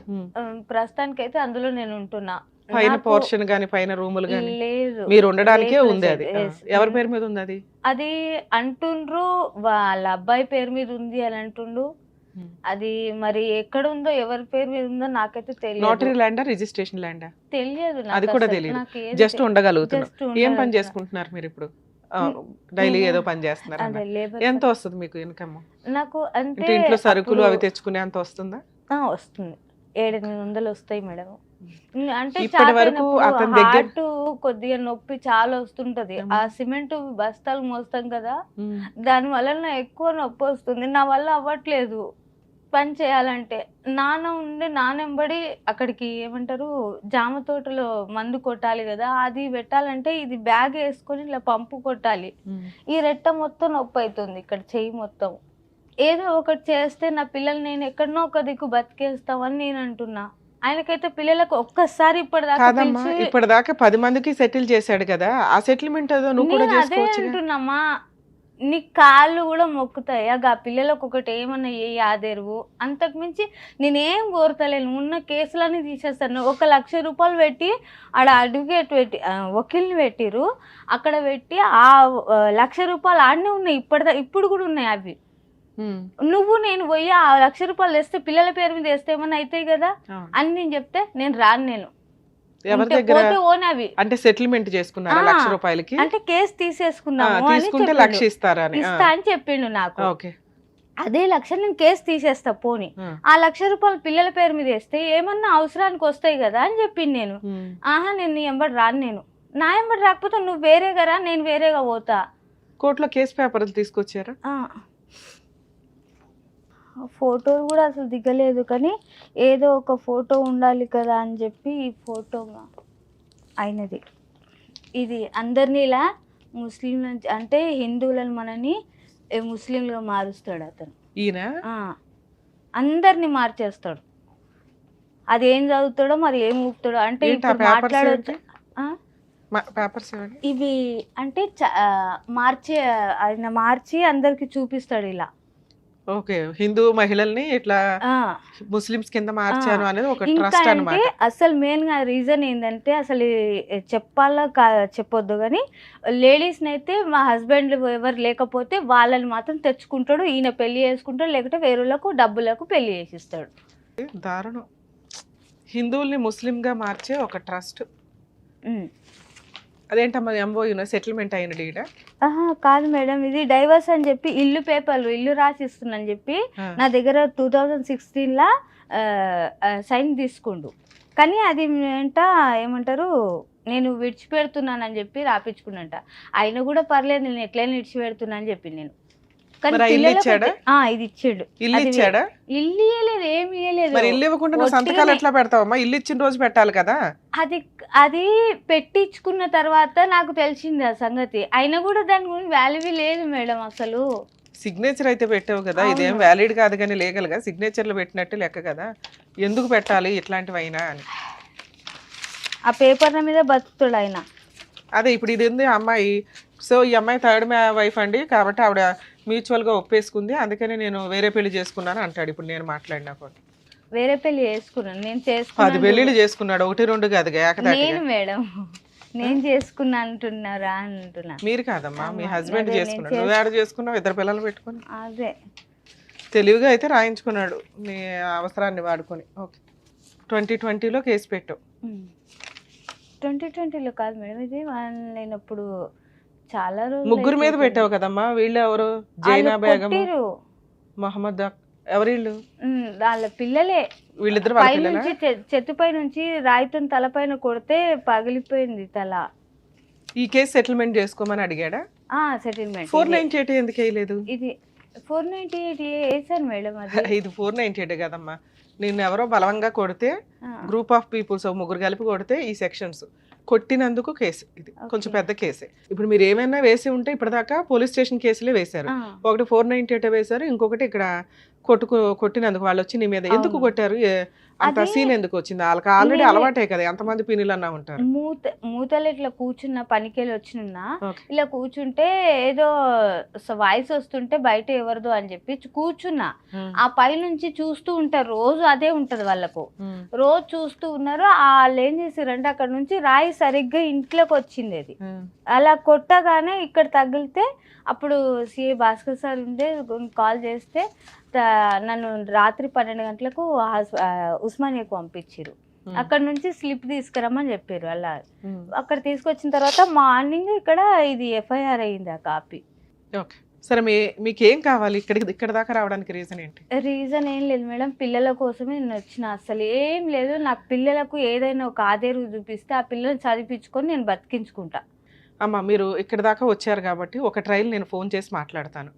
S2: ప్రస్తుతానికి అయితే అందులో నేను ఉంటున్నా.
S3: పైన పోర్షన్ గాని పైన రూములు గాని
S2: లేదు,
S3: మీరు ఉండడానికే
S2: లేదు,
S3: ఉంది. అది
S2: yes.
S3: ఎవరి పేరు మీద ఉంది?
S2: అది అంటుండ్రు వాళ్ళ అబ్బాయి పేరు మీద ఉంది అని అంటుండు. అది మరి ఎక్కడ ఉందో ఎవరి పేరు మీద ఉందో నాకైతే తెలియదు.
S3: నోటరీ ల్యాండా, రిజిస్ట్రేషన్ ల్యాండా
S2: తెలియదు,
S3: అది కూడా తెలియదు. జస్ట్ ఉండగలుగుతున్నారు. ఏం పని చేసుకుంటున్నారు మీరు ఇప్పుడు? డైలీ ఏదో పని చేస్తున్నారు. ఎంత వస్తుంది మీకు ఇన్కమ్?
S2: నాకు అంటే
S3: ఇంట్లో సరుకులు అవి తెచ్చుకునే అంత వస్తుందా?
S2: వస్తుంది, 700-800 వస్తాయి మేడం. అంటే
S3: ఇప్పటి వరకు అతని దగ్గర
S2: హార్ట్ కొద్దిగా నొప్పి చాలా వస్తుంటది. ఆ సిమెంట్ బస్తాలు మోస్తాం కదా, దాని వల్ల నా ఎక్కువ నొప్పి వస్తుంది. నా వల్ల అవ్వట్లేదు పని చేయాలంటే. నానెంబడి అక్కడికి ఏమంటారు జామ తోటలో మందు కొట్టాలి కదా, అది పెట్టాలంటే ఇది బ్యాగ్ వేసుకొని ఇలా పంపు కొట్టాలి. ఈ రెట్ట మొత్తం నొప్పి అవుతుంది, ఇక్కడ చెయ్యి మొత్తం. ఏదో ఒకటి చేస్తే నా పిల్లలు నేను ఎక్కడనో ఒక దిక్కు బతికేస్తామని నేను అంటున్నా. ఆయనకైతే పిల్లలకు ఒక్కసారి
S3: ఇప్పటిదాకా 10 మందికి సెటిల్ చేశాడు కదా, ఆ సెటిల్మెంట్ ఏదో నువ్వు కూడా చేసుకోవచ్చు.
S2: అంటున్నామా, నీ కాళ్ళు కూడా మొక్కుతాయి. ఆ పిల్లలకు ఒకటి ఏమన్నా ఏ ఆదేరువు, అంతకు మించి నేనేం కోరతలేను. ఉన్న కేసులన్నీ తీసేస్తాను. 1 లక్ష రూపాయలు పెట్టి ఆడ అడ్వకేట్ పెట్టి వకీల్ని పెట్టిరు, అక్కడ పెట్టి ఆ 1 లక్ష రూపాయలు ఆడనే ఉన్నాయి, ఇప్పుడు కూడా ఉన్నాయి అవి. నువ్వు నేను పోయి ఆ 1 లక్ష రూపాయలు వేస్తే పిల్లల పేరు మీద వేస్తే ఏమన్నా అవుతాయి కదా అని నేను చెప్తే నేను రాను. నేను
S3: అంటే సెటిల్మెంట్ చేసుకున్నారా 1 లక్ష రూపాయలకి?
S2: అంటే కేసు తీసేసుకున్నాము ఇస్తా అని చెప్పిండు నాకు. అదే 1 లక్ష నేను కేసు తీసేస్తా పోని, ఆ 1 లక్ష రూపాయలు పిల్లల పేరు మీద వేస్తే ఏమన్నా అవసరానికి వస్తాయి కదా అని చెప్పింది. నేను నేను నీ ఎంబడి రాను, నేను నా ఎంబడి రాకపోతే నువ్వు వేరేగా రా, నేను వేరేగా పోతా.
S3: కోర్టులో కేసు పేపర్లు తీసుకొచ్చారా?
S2: ఫోటోలు కూడా అసలు దిగలేదు, కానీ ఏదో ఒక ఫోటో ఉండాలి కదా అని చెప్పి ఈ ఫోటో అయినది. ఇది అందరినీ ఇలా ముస్లిం అంటే హిందువులను మనని ముస్లింలుగా మారుస్తాడు అతను.
S3: ఈయన
S2: అందరినీ మార్చేస్తాడు. అది ఏం చదువుతాడో మరి ఏం ఊపుతాడో అంటే ఇప్పుడు మాట్లాడొచ్చు. ఇవి అంటే ఆయన మార్చి అందరికి చూపిస్తాడు ఇలా.
S3: ఓకే, హిందూ మహిళల్ని ఇట్లా ముస్లిమ్స్ కింద మార్చాను అనేది ఒక ట్రస్ట్ అన్నమాట.
S2: అసలు మెయిన్ గా రీజన్ ఏంటంటే అసలు చెప్పాలా చెప్పొద్దు కానీ లేడీస్ అయితే మా హస్బెండ్ ఎవరు లేకపోతే వాళ్ళని మాత్రం తెచ్చుకుంటాడు, ఈయన పెళ్లి చేసుకుంటాడు, లేకపోతే వేరేలకు డబ్బులకు పెళ్లి చేసిస్తాడు.
S3: దారుణం. హిందువుల్ని ముస్లిం గా మార్చే ఒక ట్రస్ట్. అదేంటమ్మా ఎంఓయూ సెటిల్మెంట్ అయిన డీడా?
S2: కాదు మేడం, ఇది డైవర్స్ అని చెప్పి ఇల్లు పేపర్లు ఇల్లు రాసిస్తున్నా అని చెప్పి నా దగ్గర 2016 సైన్ తీసుకుండు. కానీ అది ఏమంటారు నేను విడిచిపెడుతున్నానని చెప్పి రాపించుకున్నంట. ఆయన కూడా పర్లేదు నేను ఎట్లయినా విడిచిపెడుతున్నా అని చెప్పి నేను.
S3: ఇది
S2: ఇచ్చాడు.
S3: ఇల్లు ఇచ్చాడా?
S2: ఇల్లు ఇవ్వలేదు, ఏమి ఇవ్వలేదు.
S3: మరి ఇల్లు ఇవ్వకుండా నువ్వు సంతకాలు ఎట్లా పెడతావమ్మా? ఇల్లు ఇచ్చిన రోజు పెట్టాలి కదా.
S2: అది పెట్టించుకున్న తర్వాత నాకు తెలిసింది ఆ సంగతి. అయినా కూడా దాని గురించి వాల్యూ లేదు మేడం అసలు.
S3: సిగ్నేచర్ అయితే పెట్టావు కదా, ఇదేం వ్యాలిడ్ కాదు కానీ లీగల్ గా సిగ్నేచర్లు పెట్టినట్టు లెక్క కదా. ఎందుకు పెట్టాలి ఇట్లాంటివి అయినా అని
S2: ఆ పేపర్ల మీద బతుకుతాడు ఆయన.
S3: అదే ఇప్పుడు ఇది ఉంది అమ్మాయి. సో ఈ అమ్మాయి థర్డ్ వైఫ్ అండి, కాబట్టి ఆవిడ మ్యూచువల్ గా ఒప్పేసుకుంది, అందుకని నేను వేరే పెళ్లి చేసుకున్నాను అంటాడు. ఇప్పుడు నేను మాట్లాడినా కూడా
S2: వేరే పెళ్లి చేసుకున్నాను, నేను
S3: 10 పెళ్లిళ్ళు చేసుకున్నాడు, 1-2 కాదు
S2: నేను మేడం, నేను చేసుకున్నా అంటున్నారా అంటున్నా.
S3: మీరు కాదమ్మా, మీ హస్బెండ్ చేసుకున్నాడు. నువ్వు యాడ్ చేసుకున్నావు, 2 పిల్లలు పెట్టుకుని.
S2: అదే
S3: తెలివిగా అయితే రాయించుకున్నాడు నీ అవసరాన్ని వాడుకొని. ఓకే, 2020లో కేసు పెట్టావు.
S2: 2020లో కాదు మేడం, ఇది నేను అప్పుడు చాలా రోజులు
S3: ముగ్గురు మీద
S2: అయిపోతుంది.
S3: పెట్టావు కదమ్మా, వీళ్ళు ఎవరు?
S2: వాళ్ళు
S3: జైనా బేగం,
S2: కొట్టిర్రు.
S3: మహమ్మద్ ఎవరు వీళ్ళు?
S2: వాళ్ళ పిల్లలే.
S3: వీళ్ళిద్దరు వాళ్ళ
S2: పై
S3: పిల్లలా?
S2: నుంచి చెట్టుపై నుంచి రాయితో తలపైన కొడితే పగిలిపోయింది తల.
S3: ఈ కేసు సెటిల్మెంట్ చేసుకోమని అడిగాడా?
S2: సెటిల్మెంట్
S3: 498 ఎందుకు వేయలేదు?
S2: ఇది 498 వేసాను మేడం. అది
S3: ఇది 498 కదమ్మా. నిన్ను ఎవరో బలవంగా కొడితే, గ్రూప్ ఆఫ్ పీపుల్స్ ముగ్గురు కలిపి కొడితే ఈ సెక్షన్స్ కొట్టినందుకు కేసు. ఇది కొంచెం పెద్ద కేసే. ఇప్పుడు మీరు ఏమైనా వేసి ఉంటే ఇప్పటిదాకా పోలీస్ స్టేషన్ కేసులే వేశారు. ఒకటి 498 వేశారు, ఇంకొకటి ఇక్కడ కొట్టినందుకు వాళ్ళు వచ్చి నీ మీద ఎందుకు కొట్టారు? అంత సీన్ ఎందుకు వచ్చింది? వాళ్ళకి ఆల్రెడీ అలవాటే కదా, ఎంతమంది పిన్నులు అన్నా ఉంటారు.
S2: మూతలు ఇట్లా కూర్చున్న పనికెళ్ళి వచ్చిన ఇలా కూర్చుంటే ఏదో వాయిస్ వస్తుంటే బయట ఎవరిదో అని చెప్పి కూర్చున్నా. ఆ పై నుంచి చూస్తూ ఉంటారు, రోజు అదే ఉంటది వాళ్ళకు. రోజు చూస్తూ ఉన్నారు. వాళ్ళు ఏం చేసారంటే అక్కడ నుంచి రాయి సరిగ్గా ఇంట్లోకి వచ్చింది. అది అలా కొట్టగానే ఇక్కడ తగిలితే అప్పుడు సిఐ భాస్కర్ సార్ ఉండే కాల్ చేస్తే నన్ను రాత్రి 12 గంటలకు ఉస్మానియాకు పంపించారు. అక్కడ నుంచి స్లిప్ తీసుకురమ్మని చెప్పారు. అలా అక్కడ తీసుకొచ్చిన తర్వాత మార్నింగ్ ఇక్కడ ఇది ఎఫ్ఐఆర్ అయింది ఆ కాపీ.
S3: ఓకే, సరే మీకు ఏం కావాలి? ఇక్కడ దాకా రావడానికి రీజన్ ఏంటి?
S2: రీజన్ ఏం లేదు మేడం, పిల్లల కోసమే నేను వచ్చిన. అసలు ఏం లేదు, నా పిల్లలకు ఏదైనా ఒక ఆదేరు చూపిస్తే ఆ పిల్లల్ని చదివించుకొని నేను బతికించుకుంటా.
S3: అమ్మ, మీరు ఇక్కడ దాకా వచ్చారు కాబట్టి ఒక ట్రయల్ నేను ఫోన్ చేసి మాట్లాడతాను.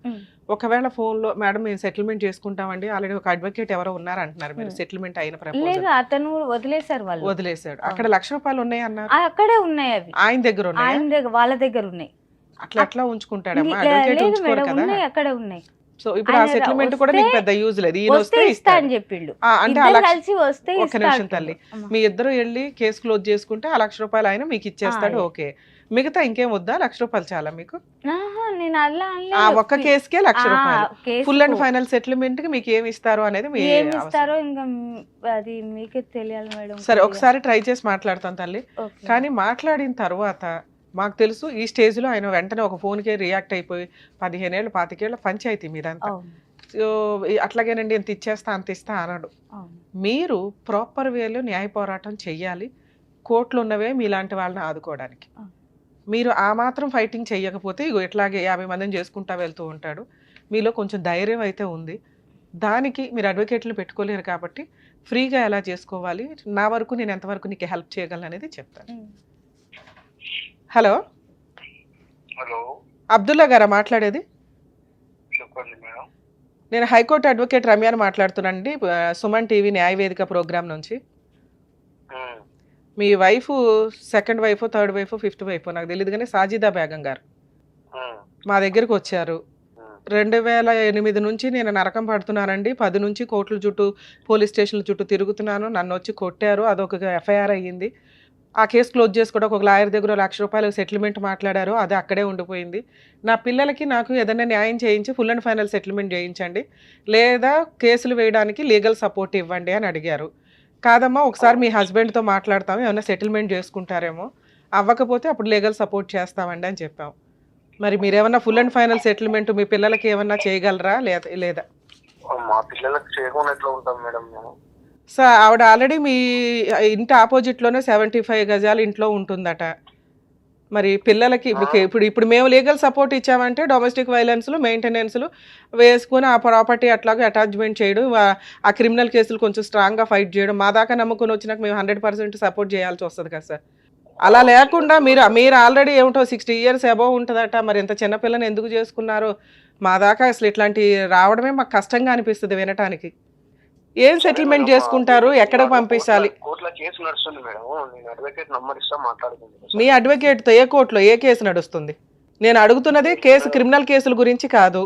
S3: ఒకవేళ ఫోన్లో మేడం మేము సెటిల్మెంట్ చేసుకుంటామండి, ఆల్రెడీ ఒక అడ్వకేట్ ఎవరో ఉన్నారు అంటున్నారు, మీరు సెటిల్మెంట్ అయిన
S2: లేదు అతను వదిలేశారు. వాళ్ళు
S3: వదిలేశాడు. అక్కడ ₹1,00,000 ఉన్నాయి అన్నారు.
S2: అక్కడే ఉన్నాయి, అవి
S3: ఆయన దగ్గర ఉన్నాయి.
S2: ఆయన దగ్గర వాళ్ళ దగ్గర ఉన్నాయి.
S3: అట్లా ఎట్లా ఉంచుకుంటాడమ్మా? అడ్వకేట్ ఉంచుకోరు కదా.
S2: ఉన్నాయి, అక్కడే ఉన్నాయి.
S3: సో ఇప్పుడు ఆ సెటిల్మెంట్ కూడా నీకు పెద్ద యూజ్ లేదు. ఈయన వస్తే
S2: ఇస్తా అని చెప్పిండు.
S3: అంటే
S2: కలిసి వస్తే
S3: ఒక నిమిషం తల్లి, మీ ఇద్దరు వెళ్ళి కేసు క్లోజ్ చేసుకుంటే ఆ ₹1,00,000 ఆయన మీకు ఇచ్చేస్తాడు. ఓకే, మిగతా ఇంకేం వద్దా? ₹1,00,000 చాలా మీకు?
S2: నేను అలా
S3: ఆ ఒక్క కేసుకే ₹1,00,000. ఫుల్ అండ్ ఫైనల్ సెటిల్మెంట్ కి మీకు ఏమి ఇస్తారు అనేది
S2: ఏమి ఇస్తారో ఇంకా అది మీకే తెలియాలి మేడం.
S3: సరే, ఒకసారి ట్రై చేసి మాట్లాడతాను తల్లి. కానీ మాట్లాడిన తర్వాత మాకు తెలుసు ఈ స్టేజ్ లో ఆయన వెంటనే ఒక ఫోన్ కి రియాక్ట్ అయిపోయి 15 ఏళ్ళు 25 ఏళ్ళ పంచాయతీ మీదంతా. సో అట్లాగేనండి ఎంత ఇచ్చేస్తా అంత ఇస్తా అనడు. మీరు ప్రాపర్ వేలో న్యాయ పోరాటం చెయ్యాలి. కోర్టులు ఉన్నవే మీలాంటి వాళ్ళని ఆదుకోవడానికి. మీరు ఆ మాత్రం ఫైటింగ్ చెయ్యకపోతే ఇగో ఇట్లాగే 50 మందిని చేసుకుంటా వెళ్తూ ఉంటాడు. మీలో కొంచెం ధైర్యం అయితే ఉంది. దానికి మీరు అడ్వకేట్లు పెట్టుకోలేరు కాబట్టి ఫ్రీగా ఎలా చేసుకోవాలి, నా వరకు నేను ఎంతవరకు నీకు హెల్ప్ చేయగలను అనేది చెప్తాను. హలో,
S4: హలో,
S3: అబ్దుల్లా గారా మాట్లాడేది?
S4: చెప్పండి మేడం.
S3: నేను హైకోర్టు అడ్వకేట్ రమ్యాని మాట్లాడుతున్నానండి, సుమన్ టీవీ న్యాయవేదిక ప్రోగ్రామ్ నుంచి. మీ wife, second wife, third wife, fifth wife నాకు తెలియదు కానీ సాజిదా బేగం గారు మా దగ్గరకు వచ్చారు. 2008 నుంచి నేను నరకం పడుతున్నానండి, 10 నుంచి కోర్టుల చుట్టూ పోలీస్ స్టేషన్ల చుట్టూ తిరుగుతున్నాను, నన్ను వచ్చి కొట్టారు, అదొక ఎఫ్ఐఆర్ అయ్యింది. ఆ కేసు క్లోజ్ చేసుకోవడానికి ఒక లాయర్ దగ్గర ₹1,00,000 సెటిల్మెంట్ మాట్లాడారు, అది అక్కడే ఉండిపోయింది. నా పిల్లలకి నాకు ఏదైనా న్యాయం చేయించి ఫుల్ అండ్ ఫైనల్ సెటిల్మెంట్ చేయించండి, లేదా కేసులు వేయడానికి లీగల్ సపోర్ట్ ఇవ్వండి అని అడిగారు. కాదమ్మా, ఒకసారి మీ హస్బెండ్తో మాట్లాడతాము, ఏమైనా సెటిల్మెంట్ చేసుకుంటారేమో, అవ్వకపోతే అప్పుడు లీగల్ సపోర్ట్ చేస్తామండి అని చెప్పాం. మరి మీరేమన్నా ఫుల్ అండ్ ఫైనల్ సెటిల్మెంట్ మీ పిల్లలకి ఏమన్నా చేయగలరా లేదా?
S4: మా పిల్లలకు చేయకుండా ఎట్లా ఉంటాం మేడం మేము?
S3: సార్, ఆవిడ ఆల్రెడీ మీ ఇంటి ఆపోజిట్లోనే 75 గజాలు ఇంట్లో ఉంటుందట. మరి పిల్లలకి ఇప్పుడు మేము లీగల్ సపోర్ట్ ఇచ్చామంటే డొమెస్టిక్ వైలెన్స్లు, మెయింటెనెన్స్లు వేసుకొని ఆ ప్రాపర్టీ అట్లాగే అటాచ్మెంట్ చేయడం, ఆ క్రిమినల్ కేసులు కొంచెం స్ట్రాంగ్గా ఫైట్ చేయడం, మా దాకా నమ్ముకొని వచ్చినాక మేము 100% సపోర్ట్ చేయాల్సి వస్తుంది కదా సార్. అలా లేకుండా మీరు ఆల్రెడీ ఏమిటో 60 years అబోవ్ ఉంటుందట, మరి ఇంత చిన్నపిల్లని ఎందుకు చేసుకున్నారు? మా దాకా అసలు ఇట్లాంటి రావడమే మాకు కష్టంగా అనిపిస్తుంది వినటానికి. ఏం సెటిల్మెంట్ చేసుకుంటారు, ఎక్కడ పంపించాలి? మీ అడ్వకేట్తో ఏ కోర్టులో ఏ కేసు నడుస్తుంది? నేను అడుగుతున్నది కేసు, క్రిమినల్ కేసుల గురించి కాదు,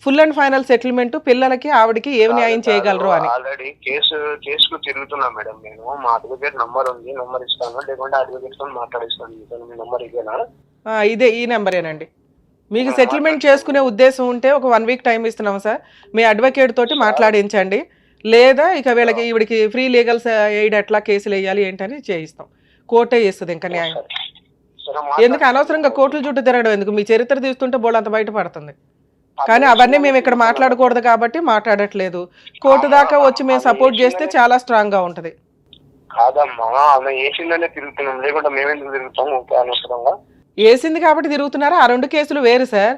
S3: ఫుల్ అండ్ ఫైనల్ సెటిల్మెంట్ పిల్లలకి ఆవిడకి ఏం న్యాయం చేయగలరు అని.
S4: ఆల్రెడీ కేసుకు తిరుగుతున్నా మేడం నేను. మా అడ్వకేట్ నంబర్ ఉంది, నంబర్ ఇస్తాను, లేకుంటే అడ్వకేట్ తో మాట్లాడిస్తాను. మీ నంబర్ ఇదేనా?
S3: ఇదే, ఈ నెంబరేనండి. మీకు సెటిల్మెంట్ చేసుకునే ఉద్దేశం ఉంటే ఒక 1 week టైం ఇస్తున్నాము సార్, మీ అడ్వకేట్ తోటి మాట్లాడించండి, లేదా ఇక వీళ్ళకి ఈవిడికి ఫ్రీ లీగల్ ఎయిడ్ ఎట్లా కేసులు వేయాలి ఏంటని చేయిస్తాం. కోర్టే చేస్తుంది ఇంకా న్యాయం. ఎందుకు అనవసరంగా కోర్టుల చుట్టూ తిరగడం ఎందుకు? మీ చరిత్ర తీస్తుంటే బోర్డు అంత బయటపడుతుంది. కానీ అవన్నీ మేము ఇక్కడ మాట్లాడకూడదు కాబట్టి మాట్లాడట్లేదు. కోర్టు దాకా వచ్చి మేము సపోర్ట్ చేస్తే చాలా స్ట్రాంగ్ గా ఉంటది.
S4: కాదమ్మా, ఆమె ఏసీలోనే తిరుగుతున్నాం, లేకుంటే మేమెందుకు తిరుగుతాం? ఓకే, అనవసరంగా
S3: వేసింది కాబట్టి తిరుగుతున్నారా? ఆ 2 కేసులు వేరు సార్.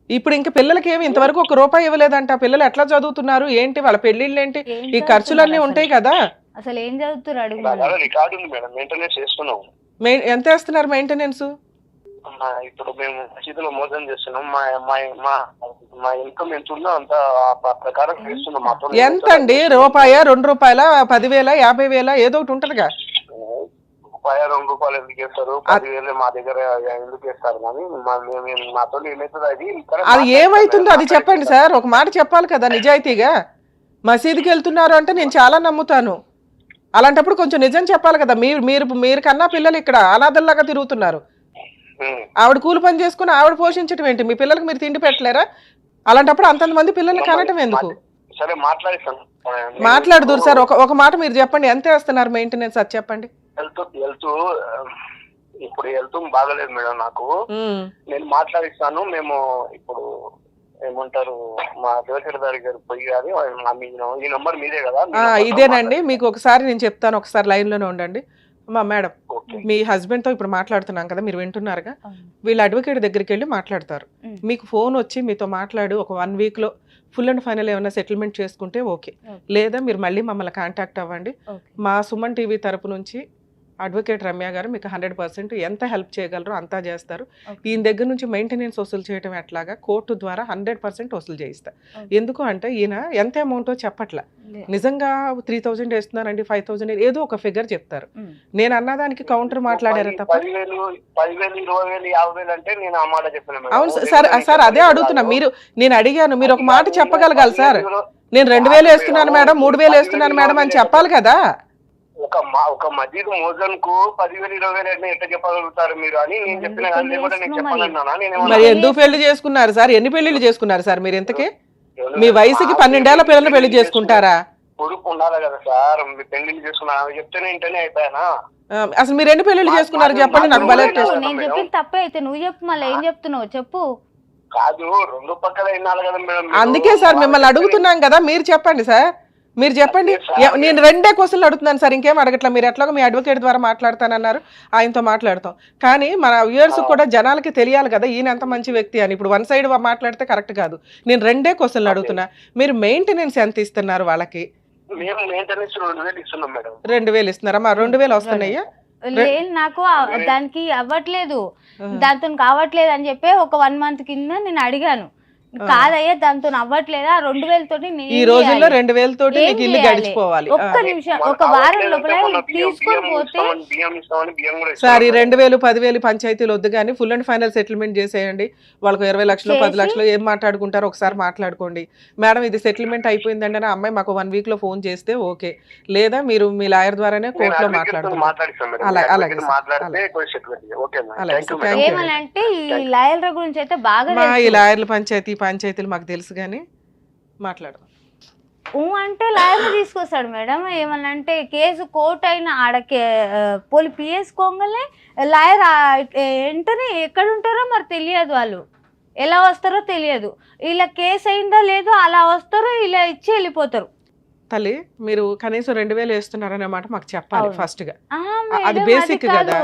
S3: ఇప్పుడు ఇంకా పిల్లలకి ఏమి ఇంతవరకు ₹1 ఇవ్వలేదంట. పిల్లలు ఎట్లా చదువుతున్నారు ఏంటి, వాళ్ళ పెళ్లిళ్ళు ఏంటి,
S2: ఏం
S3: ఈ ఖర్చులన్నీ
S2: చదువుతున్నారు
S3: ఉంటాయి
S2: అసలు?
S3: కదా.
S2: అసలు ఏం చదువుతున్నారు అడుగు
S4: నా
S2: మరి.
S4: దగ్గర రికార్డు ఉంది మేడం, మెయింటెనెన్స్ చేస్తున్నాం.
S3: ఎంత వేస్తున్నారు మెయింటెనెన్స్?
S4: ఇప్పుడు మేము మసీదులో మోసం చేస్తున్నాం. మా మా మా మా ఇన్కమ్ ఎంత ఉందో అంత ఆ ప్రకారం చేస్తున్నాం. మాతో
S3: ఎంత అండి? ₹1, ₹2, 10,000, 50,000 ఏదో ఒకటి ఉంటదిగా.
S4: ₹2 ఎందుకు వేస్తారు? 10,000 మా దగ్గర ఎందుకు వేస్తారు? కానీ మాతో ఏమవుతుంది అది
S3: అది ఏమైతుందో అది చెప్పండి సార్. ఒక మాట చెప్పాలి కదా నిజాయితీగా. మసీదుకి వెళ్తున్నారు అంటే నేను చాలా నమ్ముతాను. అలాంటప్పుడు కొంచెం నిజం చెప్పాలి కదా. మీరు మీరు మీరు కన్నా పిల్లలు ఇక్కడ అనాథల్లాగా తిరుగుతున్నారు. ఆవిడ కూలి పని చేసుకుని ఆవిడ పోషించడం ఏంటి? మీ పిల్లలకి మీరు తిండి పెట్టలేరా? అలాంటప్పుడు అంతమంది పిల్లల్ని కనటం ఎందుకు?
S4: సరే మాట్లాడిస్తాను.
S3: మాట్లాడుదురు సార్. ఒక మాట మీరు చెప్పండి, ఎంత వేస్తున్నారు మెయింటెనెన్స్ అది చెప్పండి.
S4: వెళ్తూ ఇప్పుడు వెళ్తూ బాగలేదు మేడం నాకు. నేను మాట్లాడిస్తాను. మేము ఇప్పుడు ఏమంటారు మా దేవచరదారి గారు పోయి అది ఈ నంబర్ మీదే కదా?
S3: ఇదేనండి. మీకు ఒకసారి నేను చెప్తాను, ఒకసారి లైన్ లోనే ఉండండి. మేడం, మీ హస్బెండ్ తో ఇప్పుడు మాట్లాడుతున్నాం కదా, మీరు వింటున్నారుగా. వీళ్ళ అడ్వకేట్ దగ్గరికి వెళ్ళి మాట్లాడతారు. మీకు ఫోన్ వచ్చి మీతో మాట్లాడు ఒక 1 week లో ఫుల్ అండ్ ఫైనల్ ఏమైనా సెటిల్మెంట్ చేసుకుంటే ఓకే, లేదా మీరు మళ్ళీ మమ్మల్ని కాంటాక్ట్ అవ్వండి. మా సుమన్ టీవీ తరపు నుంచి అడ్వకేట్ రమ్య గారు మీకు 100% ఎంత హెల్ప్ చేయగలరో అంతా చేస్తారు. ఈయన దగ్గర నుంచి మెయింటెనెన్స్ వసూలు చేయడం ఎట్లాగా కోర్టు ద్వారా 100% వసూలు చేయిస్తారు. ఎందుకు అంటే ఈయన ఎంత అమౌంటో చెప్పట్లా. నిజంగా 3,000 వేస్తున్నారండి, 5,000 ఏదో ఒక ఫిగర్ చెప్తారు. నేను అన్నదానికి కౌంటర్ మాట్లాడారా తప్ప.
S4: 10,000, 20,000, 50,000 అంటే నేను ఆ మాట చెప్పాను.
S3: అవును సార్, అదే అడుగుతున్నా. నేను అడిగాను, మీరు ఒక మాట చెప్పగలగాలి సార్. నేను 2,000 వేస్తున్నాను మేడం, 3,000 వేస్తున్నాను మేడం అని చెప్పాలి కదా.
S4: ఒక మసీదు మోజన్ కు 10,000, 20,000 ఎట్లా చెప్పగలుగుతారు మీరు అని నేను చెప్పిన. కానీ కూడా నేను చెప్పాలన్నా
S3: మరి ఎందుకు పెళ్లి చేసుకున్నారు సార్? ఎన్ని పెళ్లిళ్ళు చేసుకున్నారు సార్ మీరు? ఇంతకీ మీ వయసుకి 12 ఏళ్ల పిల్లల్ని పెళ్లి చేసుకుంటారా?
S4: కొడుకు ఉండాలి కదా సార్. మీ పెళ్లిళ్ళు చేసుకున్నా చెప్తేనే ఇంటనే అయిపోయానా?
S3: అసలు మీరు ఎన్ని పెళ్లిళ్ళు చేసుకున్నారు చెప్పండి నాకు. బలే
S2: నేను చెప్పింది తప్పే అయితే నువ్వు చెప్పు, మళ్ళీ ఏం చెప్తున్నావు చెప్పు.
S4: కాదు, 2 పక్కల వినాలి కదా మేడం.
S3: అందుకే సార్ మిమ్మల్ని అడుగుతున్నాం కదా, మీరు చెప్పండి సార్. మీరు చెప్పండి. నేను 2 క్వశ్చన్లు అడుగుతున్నాను సార్, ఇంకేం అడగట్లా. మీరు ఎట్లాగో మీ అడ్వకేట్ ద్వారా మాట్లాడతానన్నారు, ఆయనతో మాట్లాడతాం. కానీ మన వ్యూయర్స్ కూడా జనాలకి తెలియాలి కదా ఈయన ఎంత మంచి వ్యక్తి అని. ఇప్పుడు 1 side మాట్లాడితే కరెక్ట్ కాదు. నేను 2 క్వశ్చన్లు అడుగుతున్నా. మీరు మెయింటెనెన్స్ ఎంత ఇస్తున్నారు వాళ్ళకి?
S4: మేము మెయింటెనెన్స్ 2,000 ఇస్తున్నాం మేడం.
S3: 2,000 ఇస్తున్నారా? మా 2,000 వస్తున్నాయా?
S2: లేదు, నాకు దానికి అవ్వట్లేదు, దాంతో కావట్లేదు అని చెప్పి ఒక 1 month కింద నేను అడిగాను. కాదయ్యా దాంతో అవ్వట్లేదా, 2,000 తోటి
S3: ఈ రోజుల్లో 2,000 తోటి నీకు ఇల్లు గడిచిపోవాలి.
S2: ఒక్క నిమిషం, ఒక వారం లోపల తీసుకొని పోతే
S3: సార్ ఈ 2,000, 10,000 పంచాయతీలు వద్దు కానీ ఫుల్ అండ్ ఫైనల్ సెటిల్మెంట్ చేసేయండి. వాళ్ళకు 20 లక్షలు 10 లక్షలు ఏం మాట్లాడుకుంటారో ఒకసారి మాట్లాడుకోండి. మేడం ఇది సెటిల్మెంట్ అయిపోయిందండి అని అమ్మాయి మాకు 1 week లో ఫోన్ చేస్తే ఓకే, లేదా మీరు మీ లాయర్ ద్వారానే కోర్టులో మాట్లాడుకుంటారు. అలాగే
S2: ఏమనంటే ఈ లాయర్ల గురించి అయితే బాగా
S3: ఈ లాయర్ల పంచాయతీలు మాకు తెలుసు కానీ మాట్లాడదాం.
S2: అంటే లాయర్ని తీసుకొస్తాడు మేడం. ఏమన్నా అంటే కేసు కోర్టు అయినా ఆడకే పోలి పిఎస్ కోంగలే లాయర్ వెంటనే ఎక్కడ ఉంటారో మరి తెలియదు, వాళ్ళు ఎలా వస్తారో తెలియదు. ఇలా కేసు అయిందో లేదో అలా వస్తారో ఇలా ఇచ్చి వెళ్ళిపోతారు.
S3: తల్లి మీరు కనీసం 2,000 వేస్తున్నారనే మాట మాకు చెప్పాలి ఫస్ట్ గా. అది బేసిక్ కదా.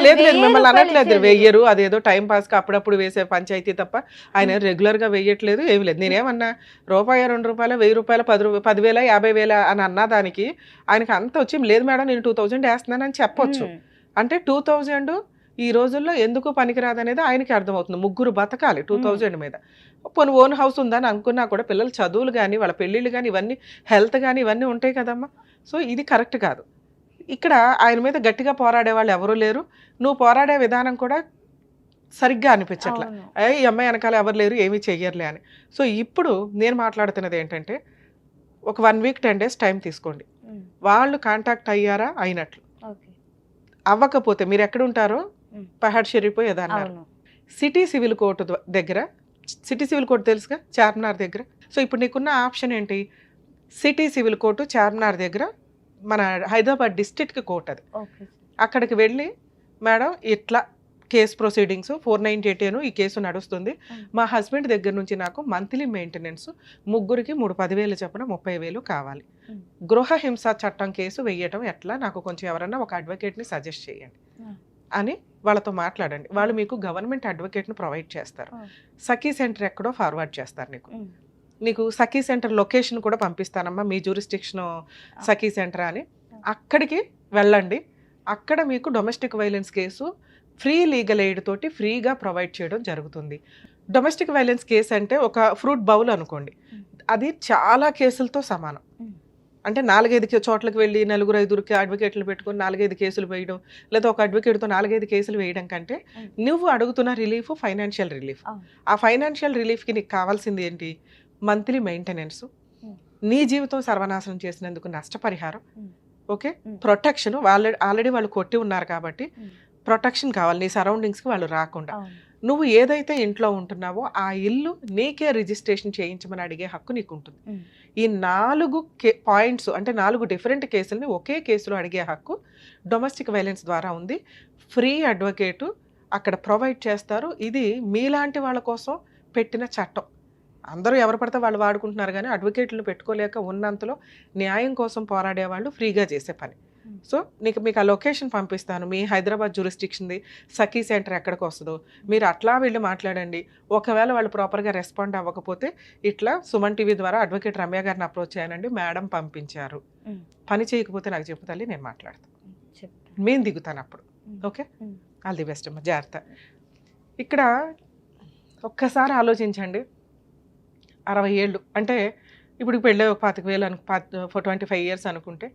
S3: లేదు మిమ్మల్ని అనట్లేదు, వెయ్యరు అదేదో టైం పాస్ గా అప్పుడప్పుడు వేసే పంచాయతీ తప్ప ఆయన రెగ్యులర్ గా వేయట్లేదు, ఏమి లేదు. నేనేమన్నా ₹1, ₹2, ₹1,000, ₹10,000, ₹50,000 అని అన్నా దానికి ఆయనకి అంత వచ్చి లేదు మేడం నేను 2,000 వేస్తున్నానని చెప్పొచ్చు. అంటే 2,000 ఈ రోజుల్లో ఎందుకు పనికిరాదనేది ఆయనకి అర్థమవుతుంది. 3 బతకాలి 2,000 మీద. పోనీ ఓన్ హౌస్ ఉందని అనుకున్నా కూడా పిల్లల చదువులు కానీ వాళ్ళ పెళ్ళిళ్ళు కానీ ఇవన్నీ హెల్త్ కానీ ఇవన్నీ ఉంటాయి కదమ్మా. సో ఇది కరెక్ట్ కాదు. ఇక్కడ ఆయన మీద గట్టిగా పోరాడే వాళ్ళు ఎవరూ లేరు. నువ్వు పోరాడే విధానం కూడా సరిగ్గా అనిపించట్లా. ఈ అమ్మాయి వెనకాల ఎవరు లేరు ఏమీ చెయ్యర్లే అని. సో ఇప్పుడు నేను మాట్లాడుతున్నది ఏంటంటే ఒక 1 week 10 days టైం తీసుకోండి. వాళ్ళు కాంటాక్ట్ అయ్యారా అయినట్లు, అవ్వకపోతే మీరు ఎక్కడ ఉంటారో పహాడ్ షరీఫ్ ఏదన్నా సిటీ సివిల్ కోర్టు దగ్గర, సిటీ సివిల్ కోర్టు తెలుసుగా చార్మినార్ దగ్గర. సో ఇప్పుడు నీకున్న ఆప్షన్ ఏంటి, సిటీ సివిల్ కోర్టు చార్మినార్ దగ్గర మన హైదరాబాద్ డిస్ట్రిక్ట్ కోర్ట్ అది. అక్కడికి వెళ్ళి మేడం ఇట్లా కేసు ప్రొసీడింగ్స్ 498 ఈ కేసు నడుస్తుంది, మా హస్బెండ్ దగ్గర నుంచి నాకు మంత్లీ మెయింటెనెన్స్ 3కి 10,000 చొప్పున 30,000 కావాలి, గృహ హింస చట్టం కేసు వేయటం ఎట్లా, నాకు కొంచెం ఎవరన్నా ఒక అడ్వకేట్ని సజెస్ట్ చేయండి అని వాళ్ళతో మాట్లాడండి. వాళ్ళు మీకు గవర్నమెంట్ అడ్వకేట్ను ప్రొవైడ్ చేస్తారు. సఖీ సెంటర్ ఎక్కడో ఫార్వర్డ్ చేస్తారు నీకు సఖీ సెంటర్ లొకేషన్ కూడా పంపిస్తానమ్మా, మీ జ్యూరిస్డిక్షన్ సఖీ సెంటర్ అని. అక్కడికి వెళ్ళండి. అక్కడ మీకు domestic violence case free legal aid తోటి ఫ్రీగా ప్రొవైడ్ చేయడం జరుగుతుంది. డొమెస్టిక్ వైలెన్స్ కేసు అంటే ఒక ఫ్రూట్ బౌల్ అనుకోండి, అది చాలా కేసులతో సమానం. అంటే 4-5 చోట్లకు వెళ్ళి 4-5 అడ్వకేట్లు పెట్టుకొని 4-5 కేసులు వేయడం, లేదా ఒక అడ్వకేట్తో 4-5 కేసులు వేయడం కంటే నువ్వు అడుగుతున్న రిలీఫ్ ఫైనాన్షియల్ రిలీఫ్. ఆ ఫైనాన్షియల్ రిలీఫ్కి నీకు కావాల్సింది ఏంటి? మంత్లీ మెయింటెనెన్స్, నీ జీవితం సర్వనాశనం చేసినందుకు నష్టపరిహారం, ఓకే, ప్రొటెక్షన్. ఆల్రెడీ వాళ్ళు కొట్టి ఉన్నారు కాబట్టి ప్రొటెక్షన్ కావాలి, నీ సరౌండింగ్స్కి వాళ్ళు రాకుండా. నువ్వు ఏదైతే ఇంట్లో ఉంటున్నావో ఆ ఇల్లు నీకే రిజిస్ట్రేషన్ చేయించమని అడిగే హక్కు నీకు ఉంటుంది. ఈ 4 పాయింట్స్ అంటే 4 డిఫరెంట్ కేసుల్ని ఒకే కేసులో అడిగే హక్కు డొమెస్టిక్ వైలెన్స్ ద్వారా ఉంది. ఫ్రీ అడ్వకేటు అక్కడ ప్రొవైడ్ చేస్తారు. ఇది మీలాంటి వాళ్ళ కోసం పెట్టిన చట్టం. అందరూ ఎవరు పడితే వాళ్ళు వాడుకుంటున్నారు, కానీ అడ్వకేట్లను పెట్టుకోలేక ఉన్నంతలో న్యాయం కోసం పోరాడే వాళ్ళు ఫ్రీగా చేసే పని. సో మీకు ఆ లొకేషన్ పంపిస్తాను, మీ హైదరాబాద్ జ్యూరిస్డిక్షన్ది సఖీ సెంటర్ ఎక్కడికి వస్తుందో మీరు అట్లా వెళ్ళి మాట్లాడండి. ఒకవేళ వాళ్ళు ప్రాపర్గా రెస్పాండ్ అవ్వకపోతే ఇట్లా సుమన్ టీవీ ద్వారా అడ్వకేట్ రమ్య గారిని అప్రోచ్ అయ్యానండి, మేడం పంపించారు, పని చేయకపోతే నాకు చెప్పు తల్లి, నేను మాట్లాడతాను, మేము దిగుతాను అప్పుడు. ఓకే, ఆల్ ది బెస్ట్ అమ్మ, జాగ్రత్త. ఇక్కడ ఒక్కసారి ఆలోచించండి, 60 ఏళ్ళు అంటే ఇప్పుడు పెళ్ళి ఒక 25,000 25 years అనుకుంటే,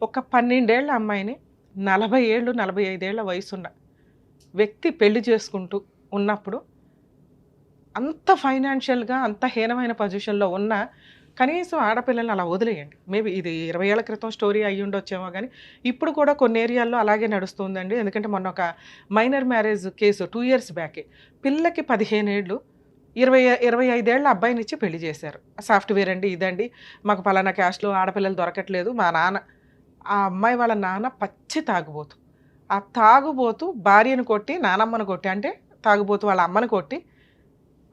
S3: ఒక 12 ఏళ్ల అమ్మాయిని 40 ఏళ్ళు 45 ఏళ్ల వయసున్న వ్యక్తి పెళ్లి చేసుకుంటూ ఉన్నప్పుడు అంత ఫైనాన్షియల్గా అంత హీనమైన పొజిషన్లో ఉన్న కనీసం ఆడపిల్లల్ని అలా వదిలేయండి. మేబీ ఇది 20 ఏళ్ల క్రితం స్టోరీ అయ్యి ఉండొచ్చేమో, కానీ ఇప్పుడు కూడా కొన్ని ఏరియాల్లో అలాగే నడుస్తుందండి. ఎందుకంటే మొన్న ఒక మైనర్ మ్యారేజ్ కేసు 2 years బ్యాకే, పిల్లకి 15 ఏళ్ళు 25 ఏళ్ల అబ్బాయిని ఇచ్చి పెళ్లి చేశారు. సాఫ్ట్వేర్ అండి, ఇదండి, మాకు పలానా క్యాస్ట్లో ఆడపిల్లలు దొరకట్లేదు. మా నాన్న, ఆ అమ్మాయి వాళ్ళ నాన్న పచ్చి తాగుబోతు. ఆ తాగుబోతు భార్యను కొట్టి, నానమ్మను కొట్టి, అంటే తాగుబోతు వాళ్ళ అమ్మను కొట్టి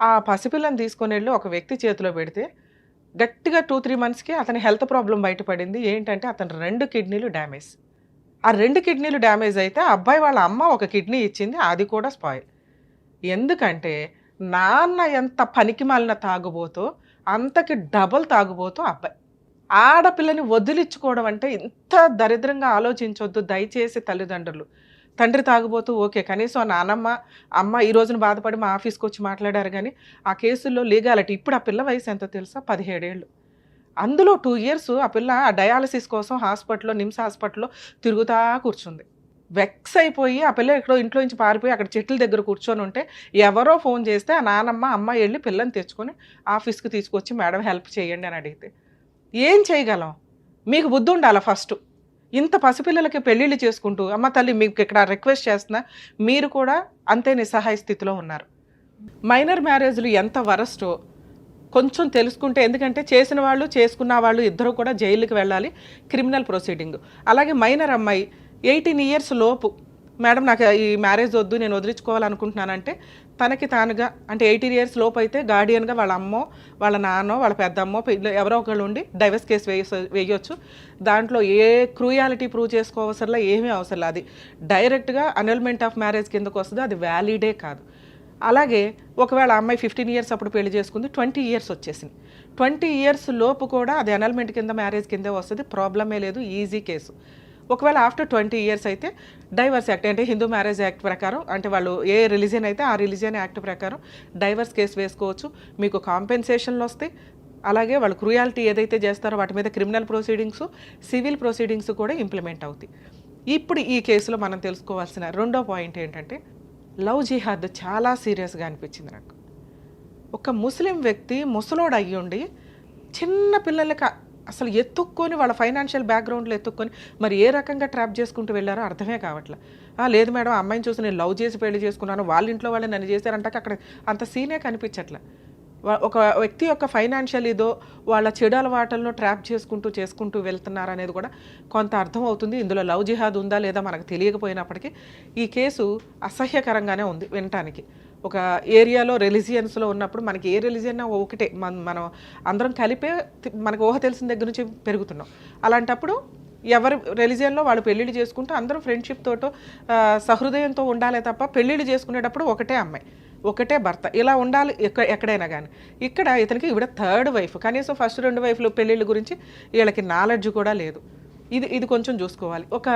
S3: ఆ పసిపిల్లని తీసుకొని వెళ్ళి ఒక వ్యక్తి చేతిలో పెడితే గట్టిగా 2-3 monthsకి అతని హెల్త్ ప్రాబ్లం బయటపడింది. ఏంటంటే అతని 2 కిడ్నీలు డ్యామేజ్. ఆ 2 కిడ్నీలు డ్యామేజ్ అయితే అబ్బాయి వాళ్ళ అమ్మ ఒక కిడ్నీ ఇచ్చింది, అది కూడా స్పాయిల్. ఎందుకంటే నాన్న ఎంత పనికి మాలిన తాగుబోతో అంతకి డబల్ తాగుబోతూ అబ్బాయి. ఆడపిల్లని వదిలించుకోవడం అంటే ఇంత దరిద్రంగా ఆలోచించొద్దు దయచేసి తల్లిదండ్రులు. తండ్రి తాగుబోతూ ఓకే, కనీసం నానమ్మ అమ్మ ఈ రోజున బాధపడి మా ఆఫీస్కి వచ్చి మాట్లాడారు, కానీ ఆ కేసుల్లో లీగాలిటీ. ఇప్పుడు ఆ పిల్ల వయసు ఎంతో తెలుసా? 17 ఏళ్ళు. అందులో 2 years ఆ పిల్ల ఆ డయాలసిస్ కోసం హాస్పిటల్లో, నిమ్స్ హాస్పిటల్లో తిరుగుతా కూర్చుంది. వెక్స్ అయిపోయి ఆ పిల్ల ఎక్కడో ఇంట్లో నుంచి పారిపోయి అక్కడ చెట్ల దగ్గర కూర్చొని ఉంటే ఎవరో ఫోన్ చేస్తే ఆ నానమ్మ అమ్మ వెళ్ళి పిల్లని తెచ్చుకొని ఆఫీస్కి తీసుకొచ్చి మేడం హెల్ప్ చేయండి అని అడిగితే ఏం చేయగలం? మీకు బుద్ధి ఉండాలి ఫస్ట్. ఇంత పసిపిల్లలకి పెళ్ళిళ్ళు చేసుకుంటూ, అమ్మ తల్లి మీకు ఇక్కడ రిక్వెస్ట్ చేస్తున్నా, మీరు కూడా అంతే నిస్సహాయ స్థితిలో ఉన్నారు. మైనర్ మ్యారేజ్లు ఎంత వరస్టో కొంచెం తెలుసుకుంటే, ఎందుకంటే చేసిన వాళ్ళు చేసుకున్న వాళ్ళు ఇద్దరు కూడా జైలుకి వెళ్ళాలి, క్రిమినల్ ప్రొసీడింగ్. అలాగే మైనర్ అమ్మాయి 18 years లోపు, మేడం నాకు ఈ మ్యారేజ్ వద్దు, నేను వదిలించుకోవాలనుకుంటున్నానంటే తనకి తానుగా, అంటే 18 years లోపు అయితే గార్డియన్గా వాళ్ళ అమ్మో వాళ్ళ నాన్నో వాళ్ళ పెద్దమ్మో ఎవరో ఒకళ్ళు ఉండి డైవర్స్ కేసు వేయొచ్చు. దాంట్లో ఏ క్రూయాలిటీ ప్రూవ్ చేసుకోవసరలా, ఏమీ అవసరం. అది డైరెక్ట్గా అనల్మెంట్ ఆఫ్ మ్యారేజ్ కిందకు వస్తుంది, అది వ్యాలిడే కాదు. అలాగే ఒకవేళ అమ్మాయి 15 years అప్పుడు పెళ్లి చేసుకుంది, 20 years వచ్చేసింది, 20 years లోపు కూడా అది అనల్మెంట్ కింద మ్యారేజ్ కిందే వస్తుంది, ప్రాబ్లమే లేదు, ఈజీ కేసు. ఒకవేళ ఆఫ్టర్ 20 years అయితే డైవర్స్ యాక్ట్, అంటే హిందూ మ్యారేజ్ యాక్ట్ ప్రకారం, అంటే వాళ్ళు ఏ రిలీజియన్ అయితే ఆ రిలీజియన్ యాక్ట్ ప్రకారం డైవర్స్ కేసు వేసుకోవచ్చు, మీకు కాంపెన్సేషన్లు వస్తాయి. అలాగే వాళ్ళు క్రూయాలిటీ ఏదైతే చేస్తారో వాటి మీద క్రిమినల్ ప్రొసీడింగ్స్, సివిల్ ప్రొసీడింగ్స్ కూడా ఇంప్లిమెంట్ అవుతాయి. ఇప్పుడు ఈ కేసులో మనం తెలుసుకోవాల్సిన రెండో పాయింట్ ఏంటంటే, లవ్ జిహాద్ చాలా సీరియస్గా అనిపించింది నాకు. ఒక ముస్లిం వ్యక్తి ముసలోడు అయ్యుండి చిన్న పిల్లలకి అసలు ఎత్తుక్కొని, వాళ్ళ ఫైనాన్షియల్ బ్యాక్గ్రౌండ్లో ఎత్తుక్కొని మరి ఏ రకంగా ట్రాప్ చేసుకుంటూ వెళ్ళారో అర్థమే కావట్లే. లేదు మేడం, అమ్మాయిని చూసి నేను లవ్ చేసి పెళ్లి చేసుకున్నాను, వాళ్ళ ఇంట్లో వాళ్ళు నన్ను చేశారంటే అక్కడ అంత సీనే కనిపించట్లే. ఒక వ్యక్తి యొక్క ఫైనాన్షియల్ ఇదో వాళ్ళ చెడు అలవాట్లను ట్రాప్ చేసుకుంటూ వెళ్తున్నారు అనేది కూడా కొంత అర్థం అవుతుంది. ఇందులో లవ్ జిహాద్ ఉందా లేదా మనకు తెలియకపోయినప్పటికీ ఈ కేసు అసహ్యకరంగానే ఉంది వినటానికి. ఒక ఏరియాలో రిలీజియన్స్లో ఉన్నప్పుడు మనకి ఏ రిలీజియన్ ఒకటే, మనం అందరం కలిపే మనకు ఊహ తెలిసిన దగ్గర నుంచి పెరుగుతున్నాం. అలాంటప్పుడు ఎవరి రిలీజియన్లో వాళ్ళు పెళ్ళిళ్ళు చేసుకుంటూ అందరూ ఫ్రెండ్షిప్ తోటో సహృదయంతో ఉండాలి తప్ప పెళ్ళిళ్ళు చేసుకునేటప్పుడు ఒకటే అమ్మాయి ఒకటే భర్త ఇలా ఉండాలి ఎక్కడైనా కానీ. ఇక్కడ ఇతనికి ఈవిడ థర్డ్ వైఫ్, కనీసం ఫస్ట్ 2 వైఫ్లు పెళ్ళిళ్ళ గురించి వీళ్ళకి నాలెడ్జ్ కూడా లేదు. ఇది కొంచెం చూసుకోవాలి. ఒక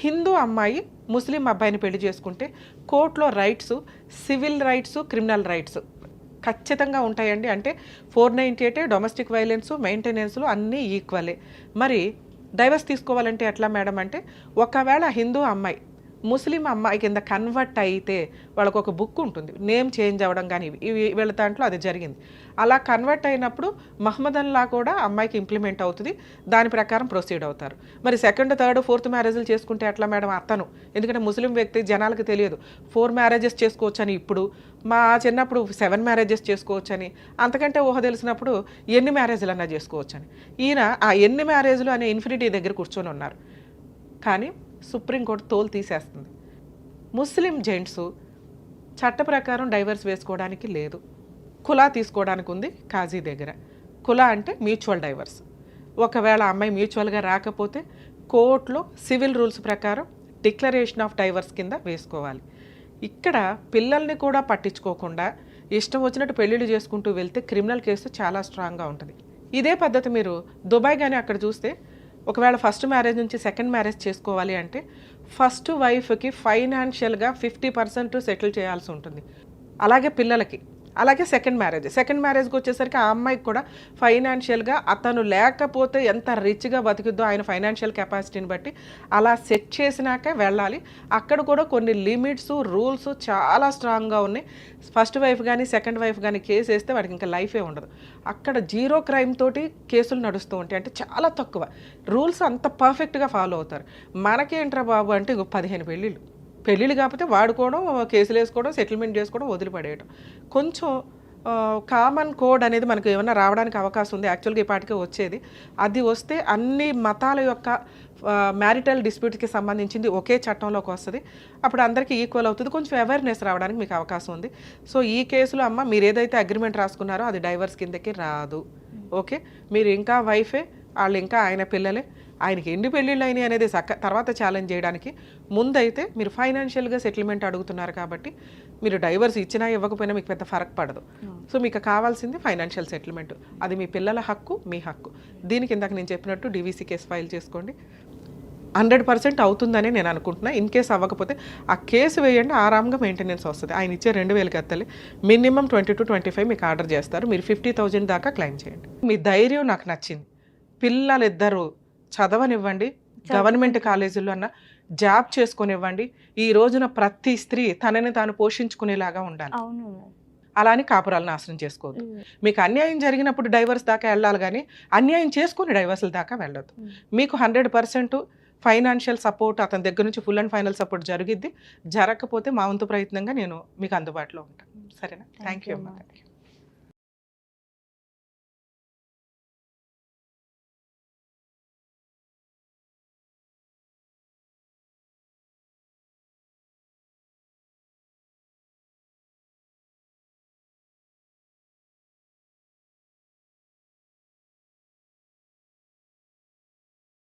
S3: హిందూ అమ్మాయి ముస్లిం అబ్బాయిని పెళ్లి చేసుకుంటే కోర్టులో rights, civil rights, criminal rights ఖచ్చితంగా ఉంటాయండి. అంటే 498 డొమెస్టిక్ వైలెన్స్, మెయింటెనెన్స్లు అన్నీ ఈక్వలే. మరి డైవర్స్ తీసుకోవాలంటే ఎట్లా మేడం అంటే, ఒకవేళ హిందూ అమ్మాయి ముస్లిం అమ్మాయి కింద కన్వర్ట్ అయితే వాళ్ళకు ఒక బుక్ ఉంటుంది, నేమ్ చేంజ్ అవ్వడం కానీ ఇవి వీళ్ళ దాంట్లో అది జరిగింది. అలా కన్వర్ట్ అయినప్పుడు మహమ్మదన్ లా కూడా అమ్మాయికి ఇంప్లిమెంట్ అవుతుంది, దాని ప్రకారం ప్రొసీడ్ అవుతారు. మరి 2nd, 3rd, 4th మ్యారేజ్లు చేసుకుంటే ఎట్లా మేడం అతను? ఎందుకంటే ముస్లిం వ్యక్తి జనాలకు తెలియదు 4 మ్యారేజెస్ చేసుకోవచ్చని. ఇప్పుడు మా చిన్నప్పుడు 7 మ్యారేజెస్ చేసుకోవచ్చని, అంతకంటే ఊహ తెలిసినప్పుడు ఎన్ని మ్యారేజ్లు అన్నా చేసుకోవచ్చని. ఈయన ఆ ఎన్ని మ్యారేజ్లు అనే ఇన్ఫినిటీ దగ్గర కూర్చొని ఉన్నారు. కానీ సుప్రీంకోర్టు తోలు తీసేస్తుంది. ముస్లిం జెంట్స్ చట్ట ప్రకారం డైవర్స్ వేసుకోవడానికి లేదు, కులా తీసుకోవడానికి ఉంది కాజీ దగ్గర. కులా అంటే మ్యూచువల్ డైవర్స్. ఒకవేళ అమ్మాయి మ్యూచువల్గా రాకపోతే కోర్టులో సివిల్ రూల్స్ ప్రకారం డిక్లరేషన్ ఆఫ్ డైవర్స్ కింద వేసుకోవాలి. ఇక్కడ పిల్లల్ని కూడా పట్టించుకోకుండా ఇష్టం వచ్చినట్టు పెళ్ళిళ్ళు చేసుకుంటూ వెళ్తే క్రిమినల్ కేసు చాలా స్ట్రాంగ్గా ఉంటుంది. ఇదే పద్ధతి మీరు దుబాయ్ కానీ అక్కడ చూస్తే, ఒకవేళ ఫస్ట్ మ్యారేజ్ నుంచి 2nd మ్యారేజ్ చేసుకోవాలి అంటే ఫస్ట్ వైఫ్కి ఫైనాన్షియల్గా 50% సెటిల్ చేయాల్సి ఉంటుంది. అలాగే పిల్లలకి, అలాగే 2nd మ్యారేజ్కి వచ్చేసరికి ఆ అమ్మాయికి కూడా ఫైనాన్షియల్గా అతను లేకపోతే ఎంత రిచ్గా బతికిద్దో ఆయన ఫైనాన్షియల్ కెపాసిటీని బట్టి అలా సెట్ చేసినాకే వెళ్ళాలి. అక్కడ కూడా కొన్ని లిమిట్స్, రూల్స్ చాలా స్ట్రాంగ్గా ఉన్నాయి. ఫస్ట్ వైఫ్ కానీ 2nd వైఫ్ కానీ కేసు వేస్తే వాడికి ఇంకా లైఫే ఉండదు. అక్కడ 0 క్రైమ్ తోటి కేసులు నడుస్తూ ఉంటాయి. అంటే చాలా తక్కువ రూల్స్ అంత పర్ఫెక్ట్గా ఫాలో అవుతారు. మనకేంట్రా బాబు అంటే 15 పెళ్ళిళ్ళు కాకపోతే వాడుకోవడం, కేసులు వేసుకోవడం, సెటిల్మెంట్ చేసుకోవడం, వదిలిపడేయడం. కొంచెం కామన్ కోడ్ అనేది మనకు ఏమైనా రావడానికి అవకాశం ఉంది. యాక్చువల్గా ఈ పాటికే వచ్చేది. అది వస్తే అన్ని మతాల యొక్క మ్యారిటల్ డిస్ప్యూట్కి సంబంధించింది ఒకే చట్టంలోకి వస్తుంది. అప్పుడు అందరికీ ఈక్వల్ అవుతుంది. కొంచెం అవేర్నెస్ రావడానికి మీకు అవకాశం ఉంది. సో ఈ కేసులో అమ్మ మీరు ఏదైతే అగ్రిమెంట్ రాసుకున్నారో అది డైవర్స్ కిందకి రాదు. ఓకే, మీరు ఇంకా వైఫే, వాళ్ళు ఇంకా ఆయన పిల్లలే. ఆయనకి ఎన్ని పెళ్ళిళ్ళు అయినాయి అనేది తర్వాత ఛాలెంజ్ చేయడానికి ముందైతే మీరు ఫైనాన్షియల్గా సెటిల్మెంట్ అడుగుతున్నారు కాబట్టి మీరు డైవర్స్ ఇచ్చినా ఇవ్వకపోయినా మీకు పెద్ద ఫరక్ పడదు. సో మీకు కావాల్సింది ఫైనాన్షియల్ సెటిల్మెంట్. అది మీ పిల్లల హక్కు, మీ హక్కు. దీనికి ఇందాక నేను చెప్పినట్టు DVC కేసు ఫైల్ చేసుకోండి. 100% అవుతుందని నేను అనుకుంటున్నా. ఇన్ కేసు అవ్వకపోతే ఆ కేసు వేయండి, ఆరాంగా మెయింటెనెన్స్ వస్తుంది. ఆయన ఇచ్చే 2,000 కత్తలే మినిమం 20 to 25 మీకు ఆర్డర్ చేస్తారు. మీరు 50,000 దాకా క్లెయిమ్ చేయండి. మీ ధైర్యం నాకు నచ్చింది. పిల్లలిద్దరూ చదవనివ్వండి, గవర్నమెంట్ కాలేజీల్లో అన్న జాబ్ చేసుకునివ్వండి. ఈ రోజున ప్రతి స్త్రీ తనని తాను పోషించుకునేలాగా ఉండాలి. అలా అని కాపురాలు నాశనం చేసుకోవద్దు. మీకు అన్యాయం జరిగినప్పుడు డైవర్స్ దాకా వెళ్ళాలి కానీ అన్యాయం చేసుకుని డైవర్స్ల దాకా వెళ్ళొద్దు. మీకు 100% ఫైనాన్షియల్ సపోర్ట్ అతని దగ్గర నుంచి ఫుల్ అండ్ ఫైనల్ సపోర్ట్ జరిగిద్ది. జరగకపోతే మా వంతు ప్రయత్నంగా నేను మీకు అందుబాటులో ఉంటాను. సరేనా? థ్యాంక్ యూ అమ్మా.